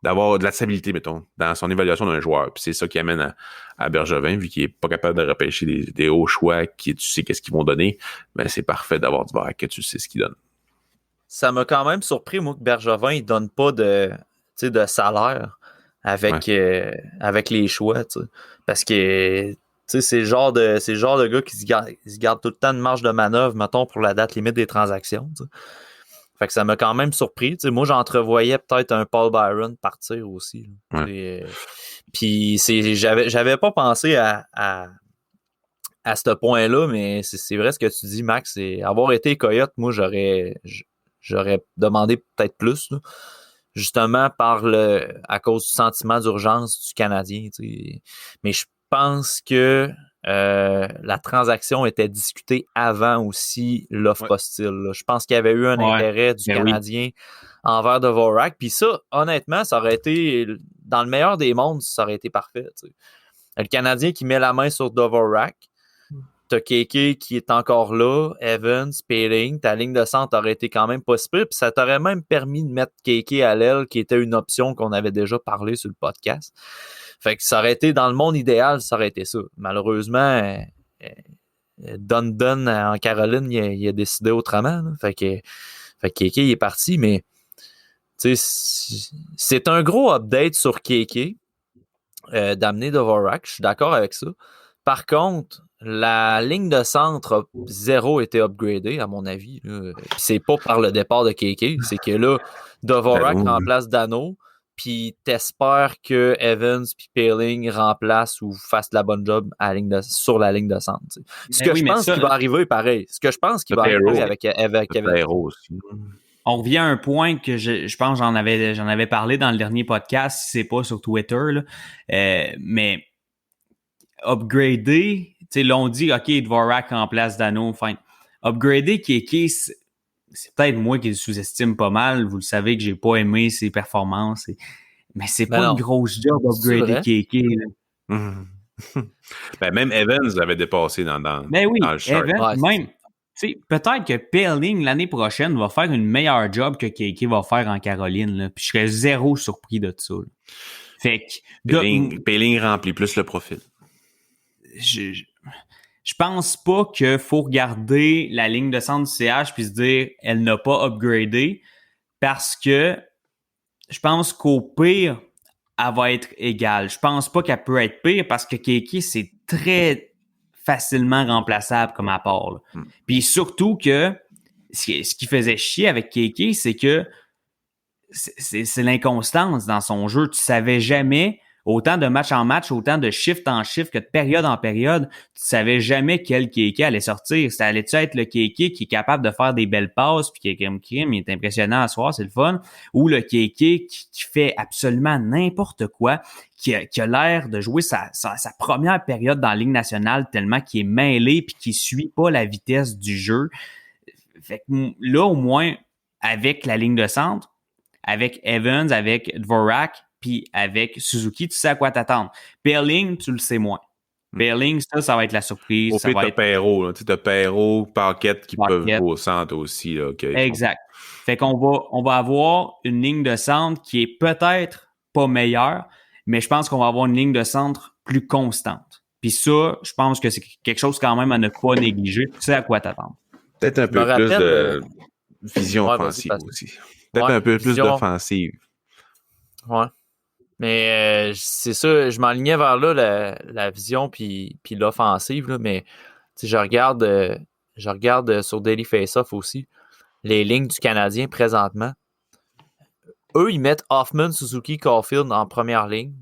d'avoir de la stabilité, mettons, dans son évaluation d'un joueur. Puis c'est ça qui amène à Bergevin, vu qu'il est pas capable de repêcher des hauts choix qui tu sais qu'est-ce qu'ils vont donner, ben c'est parfait d'avoir du Dvorak que tu sais ce qu'ils donnent. Ça m'a quand même surpris, moi, que Bergevin, il donne pas de salaire avec les choix, t'sais. Parce que c'est le genre de gars qui se garde tout le temps de marge de manœuvre, mettons, pour la date limite des transactions. T'sais. Fait que ça m'a quand même surpris. T'sais, moi, j'entrevoyais peut-être un Paul Byron partir aussi. Puis j'avais pas pensé à ce point-là, mais c'est vrai ce que tu dis, Max. C'est avoir été Coyote, moi, j'aurais demandé peut-être plus. Là. Justement à cause du sentiment d'urgence du Canadien. T'sais. Mais je pense que la transaction était discutée avant aussi l'offre hostile. Là. Je pense qu'il y avait eu un intérêt du Canadien envers Dvorak. Puis ça, honnêtement, ça aurait été, dans le meilleur des mondes, ça aurait été parfait. T'sais. Le Canadien qui met la main sur Dvorak, t'as Kéké qui est encore là, Evans, Peeling, ta ligne de centre aurait été quand même possible, puis ça t'aurait même permis de mettre Kéké à l'aile, qui était une option qu'on avait déjà parlé sur le podcast. Fait que ça aurait été, dans le monde idéal, ça aurait été ça. Malheureusement, Dundon en Caroline, il a décidé autrement. Là. Fait que Kéké, il est parti, mais c'est un gros update sur Kéké d'amener Dvorak. Je suis d'accord avec ça. Par contre, la ligne de centre a zéro été upgradée, à mon avis. Là. Puis c'est pas par le départ de Kéké, c'est que là, Dvorak remplace Dano, puis t'espères que Evans puis Peeling remplacent ou fassent la bonne job sur la ligne de centre. T'sais. Ce que je pense qu'il va arriver, pareil. Ce que je pense qu'il va arriver avec Evans. Aussi. On revient à un point que je pense j'en avais parlé dans le dernier podcast, si c'est pas sur Twitter, là. Mais upgrader, tu sais, là on dit OK, Dvorak en place Dano, fine. Upgrader Kéké, c'est peut-être moi qui le sous-estime pas mal. Vous le savez que j'ai pas aimé ses performances. Mais c'est Ben pas non. une grosse job C'est d'upgrader vrai. KK. Là. Mhm. Ben, même Evans l'avait dépassé dans Mais oui, le chart. Evans, Ouais, c'est même, tu sais, peut-être que Pelling l'année prochaine va faire une meilleure job que KK va faire en Caroline. Là. Puis je serais zéro surpris de ça. Là. Fait que Pelling remplit plus le profil. je pense pas qu'il faut regarder la ligne de centre du CH puis se dire elle n'a pas upgradé parce que je pense qu'au pire, elle va être égale. Je pense pas qu'elle peut être pire parce que KK, c'est très facilement remplaçable comme apport. Là. Puis surtout que ce qui faisait chier avec KK, c'est que c'est l'inconstance dans son jeu. Tu savais jamais, autant de match en match, autant de shift en shift que de période en période, tu savais jamais quel Kéké allait sortir. Ça allait-tu être le Kéké qui est capable de faire des belles passes puis qui est comme crime, il est impressionnant à soir, c'est le fun, ou le Kéké qui fait absolument n'importe quoi, qui a l'air de jouer sa première période dans la Ligue nationale tellement qu'il est mêlé puis qu'il suit pas la vitesse du jeu. Fait que là, au moins, avec la ligne de centre, avec Evans, avec Dvorak, puis avec Suzuki, tu sais à quoi t'attendre. Pelling, tu le sais moins. Pelling, ça va être la surprise. Au pire, t'as Perrault. Tu as Perrault, Paquette qui peuvent jouer au centre aussi. Là, exact. Fait qu'on va avoir une ligne de centre qui est peut-être pas meilleure, mais je pense qu'on va avoir une ligne de centre plus constante. Puis ça, je pense que c'est quelque chose quand même à ne pas négliger. Tu sais à quoi t'attendre. Peut-être un peu plus de vision offensive aussi. Peut-être un peu plus d'offensive. Ouais. Mais c'est ça, je m'enlignais vers là, la vision puis l'offensive, là, mais je regarde sur Daily Face-Off aussi les lignes du Canadien présentement. Eux, ils mettent Hoffman, Suzuki, Caulfield en première ligne.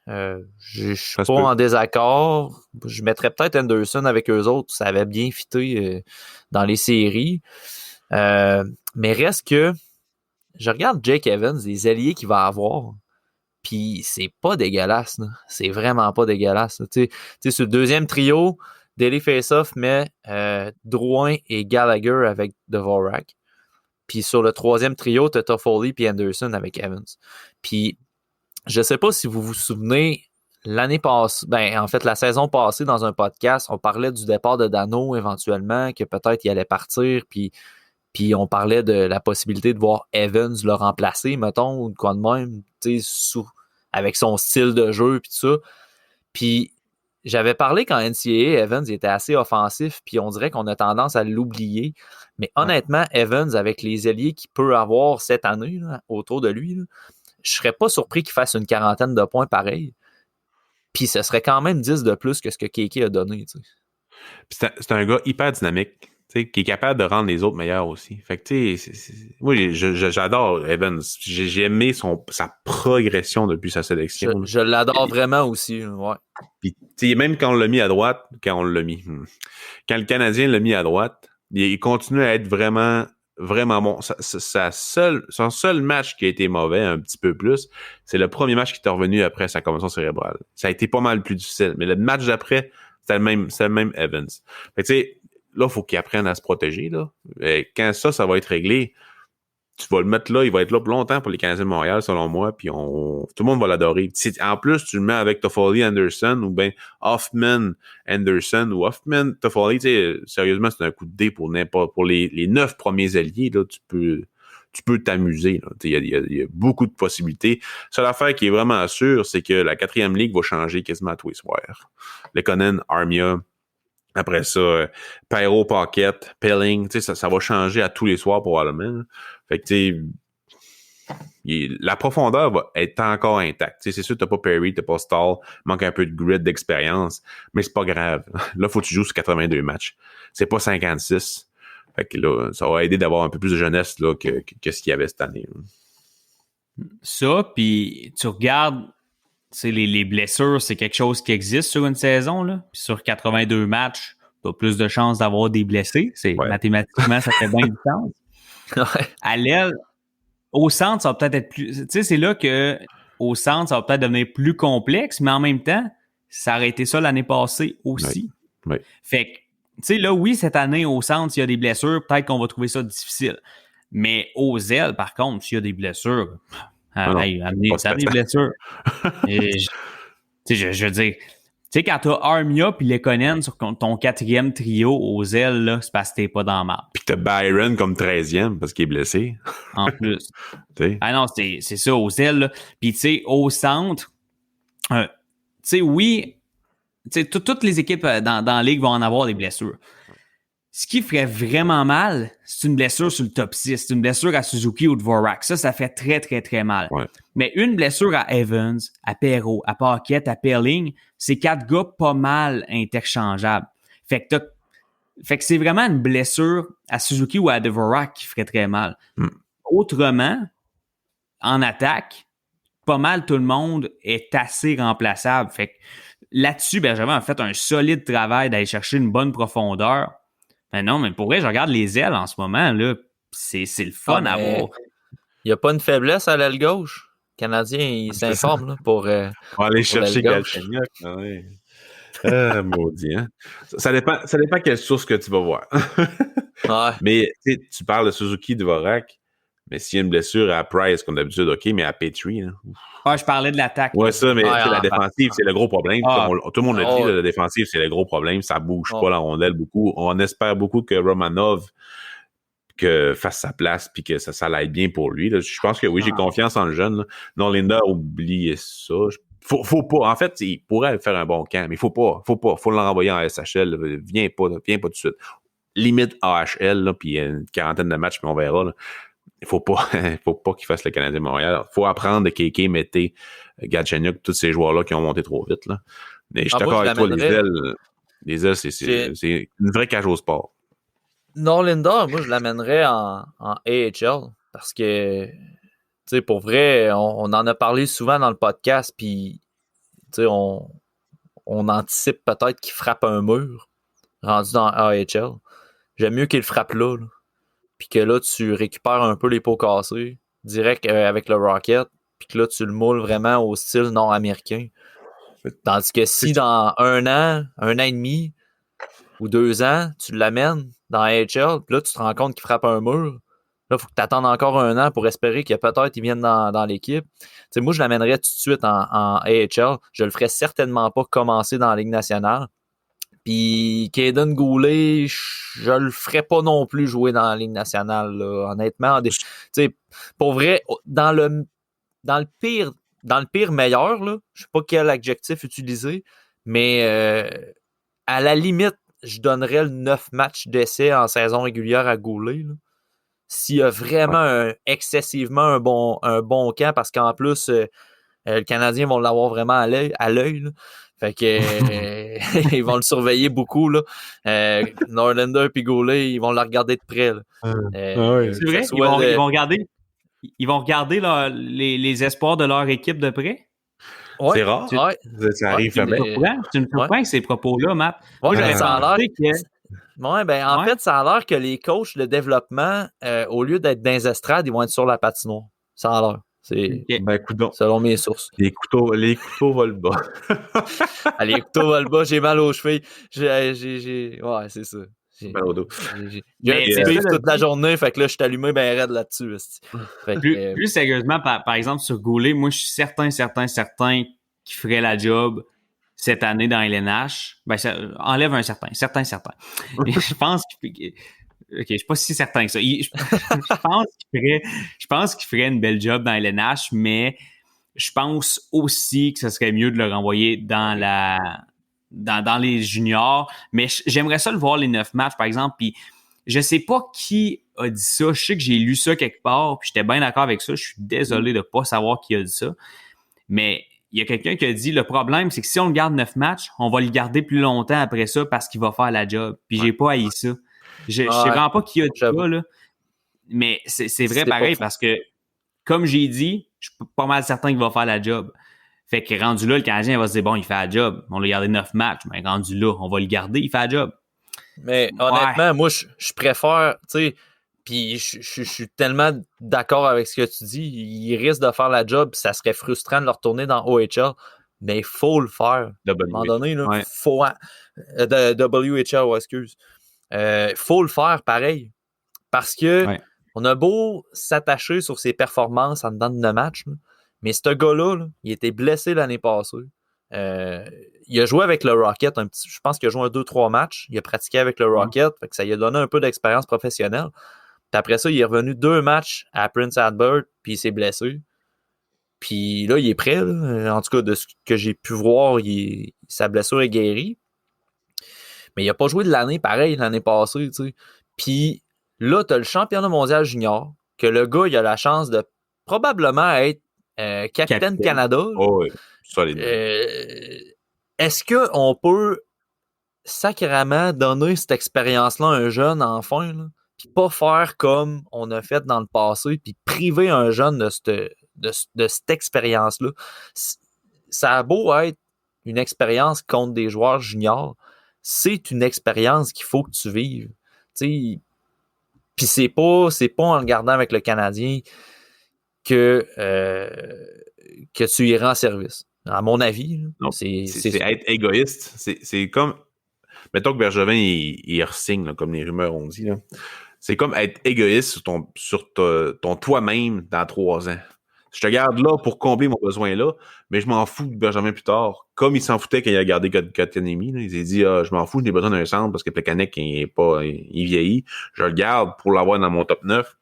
Je suis pas en désaccord. Je mettrais peut-être Anderson avec eux autres. Ça avait bien fité dans les séries. Mais reste que je regarde Jake Evans, les alliés qu'il va avoir, puis c'est pas dégueulasse. Là. C'est vraiment pas dégueulasse. Tu sais, sur le deuxième trio, Daily Face-Off met Drouin et Gallagher avec Dvorak. Puis sur le troisième trio, t'as Toffoli puis Anderson avec Evans. Puis je sais pas si vous vous souvenez, l'année passée, en fait, la saison passée, dans un podcast, on parlait du départ de Dano éventuellement, que peut-être il allait partir, puis on parlait de la possibilité de voir Evans le remplacer, mettons, ou de quoi de même, tu sais, avec son style de jeu, puis tout ça. Puis j'avais parlé qu'en NCAA, Evans était assez offensif, puis on dirait qu'on a tendance à l'oublier. Mais honnêtement, Evans, avec les ailiers qu'il peut avoir cette année là, autour de lui, là, je serais pas surpris qu'il fasse une quarantaine de points pareil. Puis ce serait quand même 10 de plus que ce que Kéké a donné. Tu sais. C'est un gars hyper dynamique, tu sais, qui est capable de rendre les autres meilleurs aussi. Fait que tu sais, moi j'adore Evans. J'ai aimé sa progression depuis sa sélection. Je l'adore vraiment aussi. Ouais. Puis tu sais, même quand on l'a mis à droite, quand le Canadien l'a mis à droite, il continue à être vraiment bon. Son seul match qui a été mauvais, un petit peu plus, c'est le premier match qui est revenu après sa commotion cérébrale. Ça a été pas mal plus difficile. Mais le match d'après, c'est le même Evans. Fait que tu sais, là, il faut qu'il apprenne à se protéger. Là. Et quand ça va être réglé, tu vas le mettre là, il va être là pour longtemps pour les Canadiens de Montréal, selon moi, puis tout le monde va l'adorer. En plus, tu le mets avec Toffoli Anderson ou bien Hoffman Anderson ou Hoffman Toffoli, tu sais, sérieusement, c'est un coup de dé pour les 9 premiers alliés, là, tu peux t'amuser. Il y a beaucoup de possibilités. Seule affaire qui est vraiment sûre, c'est que la 4e ligue va changer quasiment à tous les soirs. Lekonen, Armia, après ça, Perrault, Paquette, Pelling, tu sais, ça va changer à tous les soirs probablement. Fait que, tu sais, la profondeur va être encore intacte. Tu sais, c'est sûr, t'as pas Perry, t'as pas Stahl, manque un peu de grit, d'expérience, mais c'est pas grave. Là, faut que tu joues sur 82 matchs. C'est pas 56. Fait que là, ça va aider d'avoir un peu plus de jeunesse là, que ce qu'il y avait cette année. Ça, puis tu regardes, les blessures, c'est quelque chose qui existe sur une saison. Là. Puis sur 82 matchs, tu as plus de chances d'avoir des blessés. Mathématiquement, ça fait bien du sens. Ouais. À l'aile, au centre, ça va peut-être être plus... Tu sais, c'est là que au centre, ça va peut-être devenir plus complexe, mais en même temps, ça aurait été ça l'année passée aussi. Oui. Fait que, tu sais, là, oui, cette année, au centre, s'il y a des blessures, peut-être qu'on va trouver ça difficile. Mais aux ailes, par contre, s'il y a des blessures, amenez des blessures. Et je veux dire, tu sais, quand t'as Armia puis Lekonen sur ton 4e trio aux ailes, là, c'est parce que t'es pas dans le marbre. Puis t'as Byron comme 13e parce qu'il est blessé. En plus. T'sais. Ah non, c'est ça, aux ailes, là. Puis tu sais, au centre, tu sais, oui, tu sais, toutes les équipes dans la ligue vont en avoir des blessures. Ce qui ferait vraiment mal, c'est une blessure sur le top 6. C'est une blessure à Suzuki ou Dvorak. Ça fait très, très, très mal. Ouais. Mais une blessure à Evans, à Perreault, à Paquette, à Perling, c'est 4 gars pas mal interchangeables. Fait que c'est vraiment une blessure à Suzuki ou à Dvorak qui ferait très mal. Autrement, en attaque, pas mal tout le monde est assez remplaçable. Fait que là-dessus, Benjamin a fait un solide travail d'aller chercher une bonne profondeur. Mais non, mais pour vrai, je regarde les ailes en ce moment, là, c'est le fun à voir. Il n'y a pas une faiblesse à l'aile gauche. Le Canadien, il s'informe là, pour. On va aller chercher Galchenyuk. Ouais. Maudit, hein? Ça dépend quelle source que tu vas voir. Ouais. Mais tu parles de Suzuki, Dvorak, mais s'il y a une blessure à Price, comme d'habitude, OK, mais à Petrie, là. Ah, je parlais de l'attaque. Ouais, ça, mais la défensive, c'est le gros problème. Tout le monde le dit, la défensive, c'est le gros problème. Ça bouge pas la rondelle beaucoup. On espère beaucoup que Romanov fasse sa place puis que ça l'aide bien pour lui. Là. Je pense que oui, j'ai confiance en le jeune. Là. Norlinder, oubliez ça. Faut pas. En fait, il pourrait faire un bon camp, mais faut pas. Faut le renvoyer en SHL. Là. Viens pas tout de suite. Limite AHL, là, puis une quarantaine de matchs, mais on verra. Là. Il faut pas qu'il fasse le Canadien de Montréal. Il faut apprendre de Kéké, Mété, Galchenyuk, tous ces joueurs-là qui ont monté trop vite. Là. Mais je suis d'accord avec toi, les ailes, c'est une vraie cage au sport. Norlinder, moi, je l'amènerais en AHL parce que, tu sais, pour vrai, on en a parlé souvent dans le podcast, puis, tu sais, on anticipe peut-être qu'il frappe un mur rendu dans AHL. J'aime mieux qu'il le frappe là. Puis que là, tu récupères un peu les pots cassés direct avec le Rocket, puis que là, tu le moules vraiment au style nord-américain. Tandis que si dans un an et demi ou 2 ans, tu l'amènes dans AHL, puis là, tu te rends compte qu'il frappe un mur, là, il faut que tu attendes encore un an pour espérer que peut-être il vienne dans l'équipe. T'sais, moi, je l'amènerais tout de suite en AHL. Je le ferais certainement pas commencer dans la Ligue nationale. Puis Kaden Goulet, je le ferais pas non plus jouer dans la Ligue nationale, là, honnêtement. Pour vrai, dans le pire meilleur, là, je sais pas quel adjectif utiliser, mais à la limite, je donnerais le 9 matchs d'essai en saison régulière à Goulet. Là. S'il y a vraiment excessivement un bon camp, parce qu'en plus, le Canadien vont l'avoir vraiment à l'œil. Là. Fait que ils vont le surveiller beaucoup. Là. Norlinder et Goulet, ils vont le regarder de près. Là. C'est vrai? Ils vont regarder les espoirs de leur équipe de près? Ouais, c'est rare. Ça arrive jamais. Tu me surprends ces propos-là, Matt. Ouais, ça a l'air en fait, ça a l'air que les coachs de développement, au lieu d'être dans les estrades, ils vont être sur la patinoire. Ça a l'air. C'est selon mes sources. Les couteaux volent bas. Les couteaux volent bas, j'ai mal aux chevilles. Ouais, c'est ça. J'ai mal au dos. J'ai un petit toute la journée, fait que là, je suis allumé bien raide là-dessus. Plus sérieusement, par exemple, sur Goulet, moi, je suis certain qu'il ferait la job cette année dans LNH. Ben, ça enlève un certain. Je pense qu'il... OK, je suis pas si certain que ça. Je pense qu'il ferait une belle job dans LNH, mais je pense aussi que ce serait mieux de le renvoyer dans les juniors. Mais j'aimerais ça le voir les 9 matchs, par exemple. Puis je sais pas qui a dit ça. Je sais que j'ai lu ça quelque part, puis j'étais bien d'accord avec ça. Je suis désolé de pas savoir qui a dit ça. Mais il y a quelqu'un qui a dit, le problème, c'est que si on le garde 9 matchs, on va le garder plus longtemps après ça parce qu'il va faire la job. Puis j'ai pas haï ça. Je sais vraiment pas qui a dit ça, là. Mais c'est vrai pareil parce que, comme j'ai dit, je suis pas mal certain qu'il va faire la job. Fait que rendu là, le Canadien va se dire, bon, il fait la job. On l'a gardé 9 matchs, mais rendu là, on va le garder, il fait la job. Mais honnêtement, moi, je préfère, tu sais, puis je suis tellement d'accord avec ce que tu dis. Il risque de faire la job, ça serait frustrant de le retourner dans OHL, mais il faut le faire. À un moment donné, là, faut... WHL, excuse. Faut le faire pareil. Parce que on a beau s'attacher sur ses performances en dedans de 9 matchs, là, mais ce gars-là, là, il était blessé l'année passée. Il a joué avec le Rocket je pense qu'il a joué un 2-3 matchs. Il a pratiqué avec le Rocket, fait que ça lui a donné un peu d'expérience professionnelle. Puis après ça, il est revenu 2 matchs à Prince Albert, puis il s'est blessé. Puis là, il est prêt. Là. En tout cas, de ce que j'ai pu voir, sa blessure est guérie. Mais il n'a pas joué de l'année pareil l'année passée. Tu sais. Puis là, tu as le championnat mondial junior, que le gars, il a la chance de probablement être capitaine Canada. Oh, oui. Solide. Est-ce qu'on peut sacrément donner cette expérience-là à un jeune enfin, là, puis pas faire comme on a fait dans le passé, puis priver un jeune de cette expérience-là? Ça a beau être une expérience contre des joueurs juniors, c'est une expérience qu'il faut que tu vives. Puis c'est pas en regardant avec le Canadien que tu iras en service. À mon avis, là, non, c'est être égoïste. C'est comme... Mettons que Bergevin, il re-signe, là, comme les rumeurs ont dit. Là. C'est comme être égoïste sur ton toi-même dans 3 ans. Je te garde là pour combler mon besoin là, mais je m'en fous de Bergevin plus tard. Comme il s'en foutait quand il a gardé Kotkaniemi, il s'est dit je m'en fous, j'ai besoin d'un centre parce que Plekanec, il vieillit. Je le garde pour l'avoir dans mon top 9.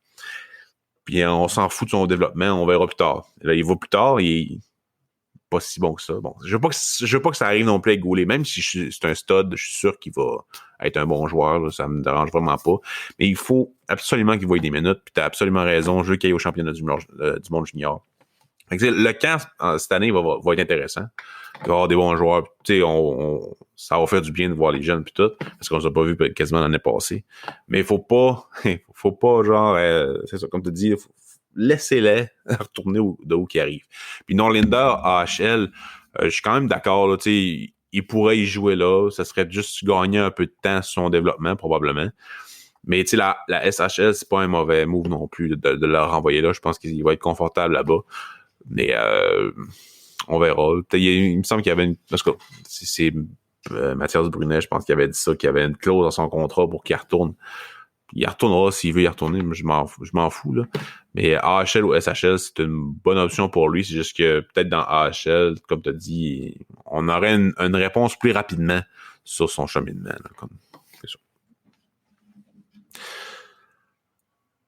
Puis on s'en fout de son développement, on verra plus tard. Là, il va plus tard, il est pas si bon que ça. Bon, je veux pas que ça arrive non plus avec Goulet, même si c'est un stud, je suis sûr qu'il va être un bon joueur, là, ça me dérange vraiment pas. Mais il faut absolument qu'il voie des minutes, puis t'as absolument raison, je veux qu'il aille au championnat du monde junior. Fait que, le camp, cette année, va être intéressant. Il va y avoir des bons joueurs, tu sais, ça va faire du bien de voir les jeunes puis tout, parce qu'on ne les a pas vus quasiment l'année passée. Mais il faut pas genre, c'est ça, comme tu dis, laissez-les retourner de où qu'ils arrivent. Puis Norlinder, AHL, je suis quand même d'accord, là, tu sais, il pourrait y jouer là, ça serait juste gagner un peu de temps sur son développement, probablement. Mais tu sais, la SHL, c'est pas un mauvais move non plus de le renvoyer là. Je pense qu'il va être confortable là-bas. Mais on verra. Il me semble qu'il y avait parce que c'est Mathias Brunet, je pense qu'il avait dit ça, qu'il y avait une clause dans son contrat pour qu'il retourne. Il retournera s'il veut y retourner, mais je m'en fous, là. Mais AHL ou SHL, c'est une bonne option pour lui. C'est juste que peut-être dans AHL, comme tu as dit, on aurait une réponse plus rapidement sur son cheminement. Là, c'est ça.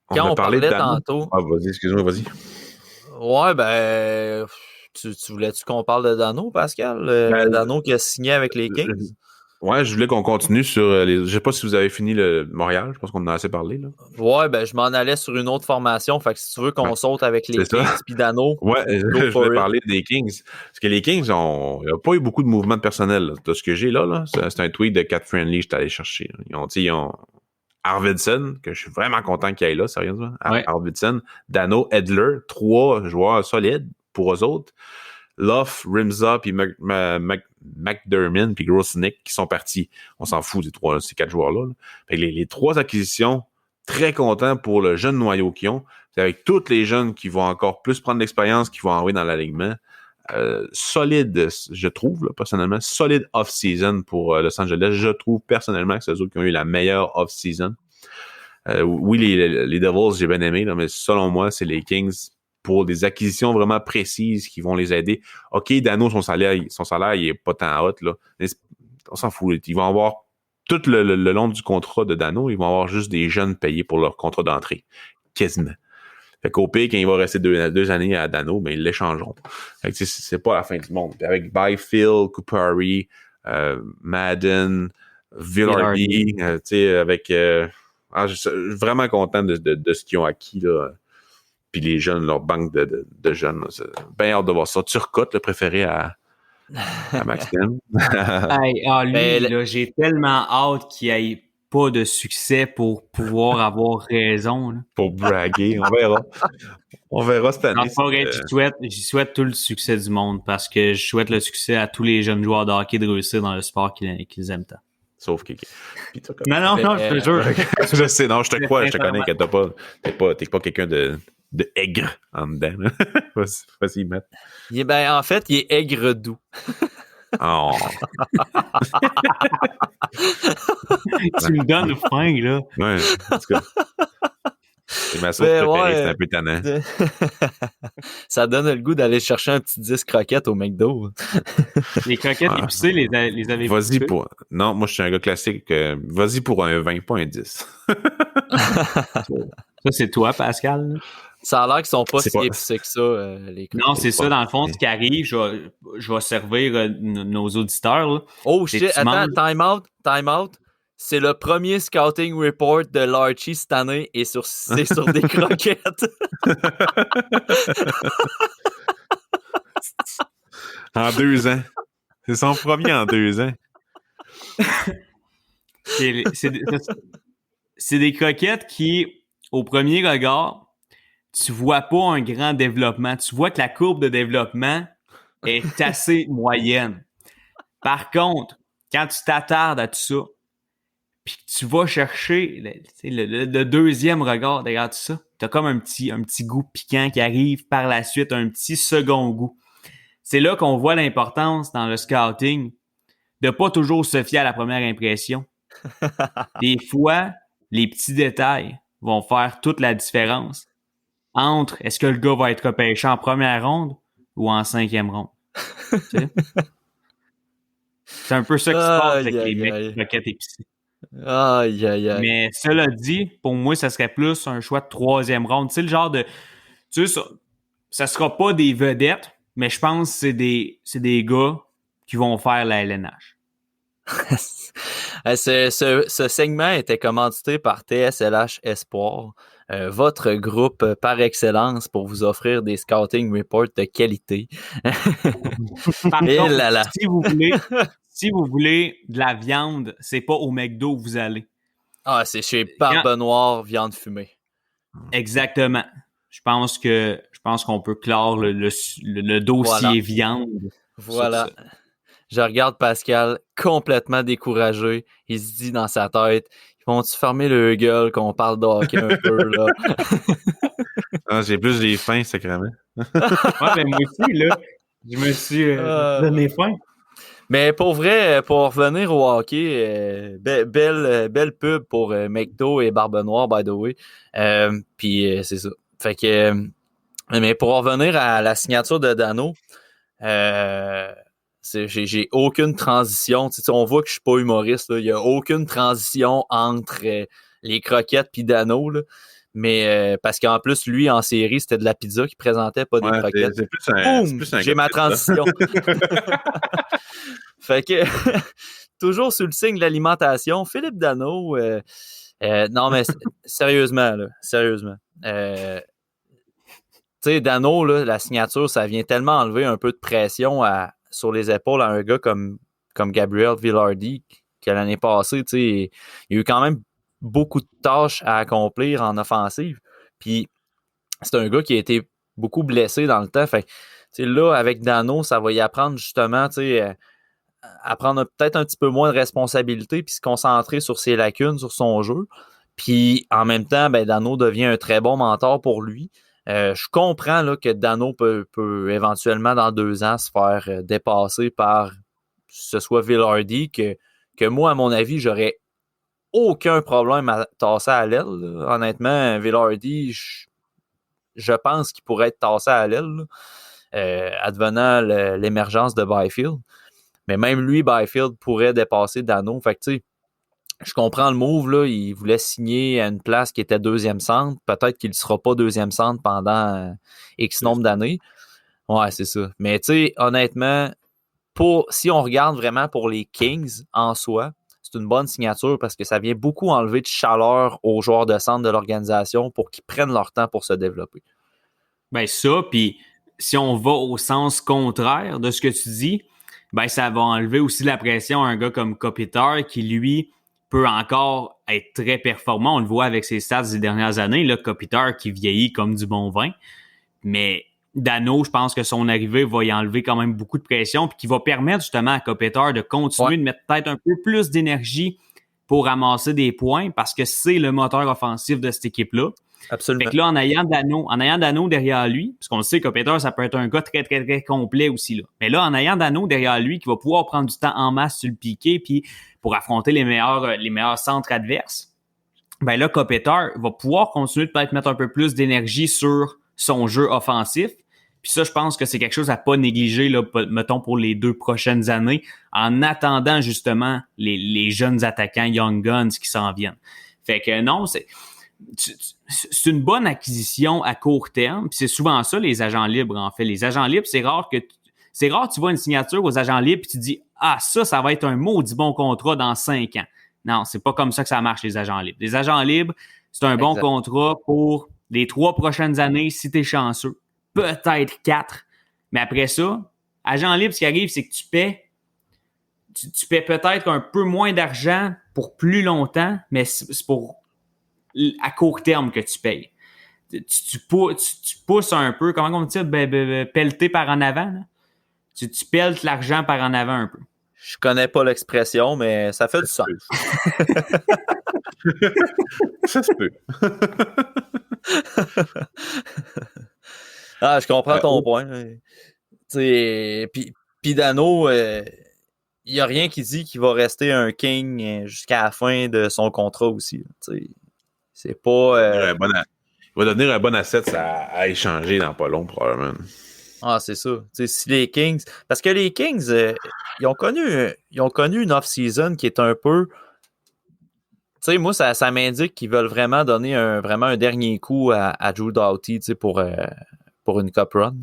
Quand on parlait tantôt... Ah, vas-y, excuse-moi, vas-y. Ouais, ben... Tu voulais-tu qu'on parle de Dano, Pascal? Dano qui a signé avec les Kings? Ouais, je voulais qu'on continue sur les... Je sais pas si vous avez fini le Montréal, je pense qu'on en a assez parlé, là. Ouais, ben je m'en allais sur une autre formation, fait que si tu veux qu'on saute avec les Kings puis Dano... Ouais, je voulais parler des Kings. Parce que les Kings, il n'y a pas eu beaucoup de mouvements de personnel. Là. De ce que j'ai là, c'est un tweet de Cat Friendly que je suis allé chercher. Ils ont Arvidsson, que je suis vraiment content qu'il aille là, sérieusement. Ouais. Arvidsson, Dano, Edler, 3 joueurs solides pour eux autres. Luff, Rimza, puis McDermott, puis Grosnick qui sont partis. On s'en fout ces 4 joueurs-là. Fait que les 3 acquisitions, très contents pour le jeune noyau qu'ils ont. C'est avec tous les jeunes qui vont encore plus prendre l'expérience, qui vont envoyer dans l'alignement. Solide, je trouve, là, personnellement, solide off-season pour Los Angeles. Je trouve personnellement que c'est eux autres qui ont eu la meilleure off-season. Oui, les Devils, j'ai bien aimé, là, mais selon moi, c'est les Kings pour des acquisitions vraiment précises qui vont les aider. OK, Dano, son salaire, il est pas tant haut, là. Mais on s'en fout. Ils vont avoir tout le long du contrat de Dano, ils vont avoir juste des jeunes payés pour leur contrat d'entrée. Quasiment. Fait qu'au pire, quand il va rester 2 années à Dano, ben, ils l'échangeront. Fait que c'est pas la fin du monde. Puis avec Byfield, Kupari, Madden, Villardy, avec... je suis vraiment content de ce qu'ils ont acquis, là. Puis les jeunes, leur banque de jeunes, là, c'est bien hâte de voir ça. Turcotte, le préféré à Maxime. Lui, là, j'ai tellement hâte qu'il ait pas de succès pour pouvoir avoir raison. Là. Pour braguer, on verra. On verra cette année. J'y souhaite tout le succès du monde parce que je souhaite le succès à tous les jeunes joueurs de hockey de réussir dans le sport qu'ils aiment tant. Sauf Kiki. Non, je te jure. Je sais, non, je te crois, je te connais que t'es pas quelqu'un de aigre en dedans. Vas-y, Matt. En fait, il est aigre doux. Oh. Tu me donnes faim, là. Ouais, en tout cas. C'est ma sauce Ben, préférée, ouais. c'est un peu tannant. Ça donne le goût d'aller chercher un petit 10 croquettes au McDo. Les croquettes Ah. épicées, les avez-vous Vas-y fait? pour... Non, moi, je suis un gars classique. Vas-y pour un 20, pas un 10. Ça, c'est toi, Pascal. Là. Ça a l'air qu'ils sont pas C'est si pas- épicés que ça, les croquettes. Non, c'est ça. Dans le fond, ce qui arrive, je vais servir nos auditeurs. Là. Oh C'est shit, tu attends, manges- time out. C'est le premier scouting report de l'Archie cette année et c'est sur des croquettes. En 2 ans. C'est son premier en 2 ans. C'est des croquettes qui, au premier regard, tu vois pas un grand développement. Tu vois que la courbe de développement est assez moyenne. Par contre, quand tu t'attardes à tout ça, puis que tu vas chercher le deuxième regard derrière tout ça, t'as comme un petit goût piquant qui arrive par la suite, un petit second goût. C'est là qu'on voit l'importance dans le scouting de pas toujours se fier à la première impression. Des fois, les petits détails vont faire toute la différence entre est-ce que le gars va être repêché en première ronde ou en 5e ronde. Tu sais? C'est un peu ça qui se passe avec les mecs croquettes épicées. Aïe, aïe, aïe. Mais cela dit, pour moi, ça serait plus un choix de 3e ronde. Tu sais, le genre de... Tu sais, ça sera pas des vedettes, mais je pense que c'est des gars qui vont faire la LNH. Ce segment était commandité par TSLH Espoir, votre groupe par excellence pour vous offrir des scouting reports de qualité. Par Et contre, là là. si vous voulez de la viande, c'est pas au McDo que vous allez. Ah, c'est chez Barbe Noire Viande Fumée. Exactement. Je pense qu'on peut clore le dossier Voilà. viande. Voilà. Je regarde Pascal complètement découragé. Il se dit dans sa tête, ils vont-tu fermer le gueule qu'on parle de hockey un peu, là? Ah, j'ai plus les fins, sacrément. Ouais, ben moi aussi, là, je me suis donné faim. Mais pour vrai, pour revenir au hockey, belle pub pour McDo et Barbe Noire, by the way. Puis c'est ça. Fait que, mais pour revenir à la signature de Dano, j'ai aucune transition. Tu sais, on voit que je suis pas humoriste. Là. Il y a aucune transition entre les croquettes puis Dano. Là. Mais parce qu'en plus, lui, en série, c'était de la pizza qu'il présentait, pas des croquettes. C'est plus Boum! un J'ai ma gars de pizza. transition. Fait que, toujours sous le signe de l'alimentation, Philippe Dano, non, mais sérieusement, là, sérieusement. Tu sais, Dano, là, la signature, ça vient tellement enlever un peu de pression sur les épaules à un gars comme Gabriel Vilardi, que l'année passée, tu sais, il y a eu quand même beaucoup de tâches à accomplir en offensive. Puis, c'est un gars qui a été beaucoup blessé dans le temps. Fait que, tu sais, là, avec Dano, ça va y apprendre justement, tu sais, à prendre peut-être un petit peu moins de responsabilité puis se concentrer sur ses lacunes, sur son jeu. Puis, en même temps, ben, Dano devient un très bon mentor pour lui. Je comprends là, que Dano peut éventuellement, dans 2 ans, se faire dépasser par ce soit Vilardi, que moi, à mon avis, j'aurais aucun problème à tasser à l'aile. Là. Honnêtement, Vilardi, je pense qu'il pourrait être tassé à l'aile, advenant l'émergence de Byfield. Mais même lui, Byfield pourrait dépasser Dano. Fait que, tu sais, je comprends le move, là. Il voulait signer à une place qui était 2e centre. Peut-être qu'il ne sera pas 2e centre pendant X nombre d'années. Ouais, c'est ça. Mais, tu sais, honnêtement, si on regarde vraiment pour les Kings en soi, c'est une bonne signature parce que ça vient beaucoup enlever de chaleur aux joueurs de centre de l'organisation pour qu'ils prennent leur temps pour se développer. Ben ça, puis si on va au sens contraire de ce que tu dis, ben ça va enlever aussi la pression à un gars comme Kopitar qui, lui, peut encore être très performant. On le voit avec ses stats des dernières années, là, Kopitar qui vieillit comme du bon vin. Mais Dano, je pense que son arrivée va y enlever quand même beaucoup de pression puis qui va permettre justement à Kopitar de continuer de mettre peut-être un peu plus d'énergie pour ramasser des points parce que c'est le moteur offensif de cette équipe-là. Absolument. Fait que là, en ayant Dano derrière lui, parce qu'on le sait, Kopitar, ça peut être un gars très, très, très complet aussi, là. Mais là, en ayant Dano derrière lui, qui va pouvoir prendre du temps en masse sur le piqué, puis pour affronter les meilleurs centres adverses, ben là, Kopitar va pouvoir continuer de peut-être mettre un peu plus d'énergie sur son jeu offensif. Puis ça, je pense que c'est quelque chose à pas négliger, là, mettons, pour les 2 prochaines années, en attendant justement les jeunes attaquants Young Guns qui s'en viennent. Fait que non, c'est une bonne acquisition à court terme. Puis c'est souvent ça, les agents libres, en fait. Les agents libres, c'est rare que tu vois une signature aux agents libres et tu te dis « Ah, ça va être un maudit bon contrat dans 5 ans. » Non, c'est pas comme ça que ça marche, les agents libres. Les agents libres, c'est un bon contrat pour les 3 prochaines années si tu es chanceux. Peut-être 4. Mais après ça, agent libre, ce qui arrive, c'est que tu paies peut-être un peu moins d'argent pour plus longtemps, mais c'est pour à court terme que tu payes. Tu pousses un peu, comment on dit ça, pelleter par en avant. Là. Tu pelletes l'argent par en avant un peu. Je connais pas l'expression, mais ça fait du sens. Ça se peut. Ah, je comprends ton point. Puis Dano, il n'y a rien qui dit qu'il va rester un King jusqu'à la fin de son contrat aussi. C'est pas... Il va devenir un bon asset à échanger dans pas long, probablement. Ah, c'est ça. Si les Kings... Parce que les Kings, ils ont connu une off-season qui est un peu... Tu sais, moi, ça m'indique qu'ils veulent vraiment donner vraiment un dernier coup à Drew Doughty, pour une Cup Run.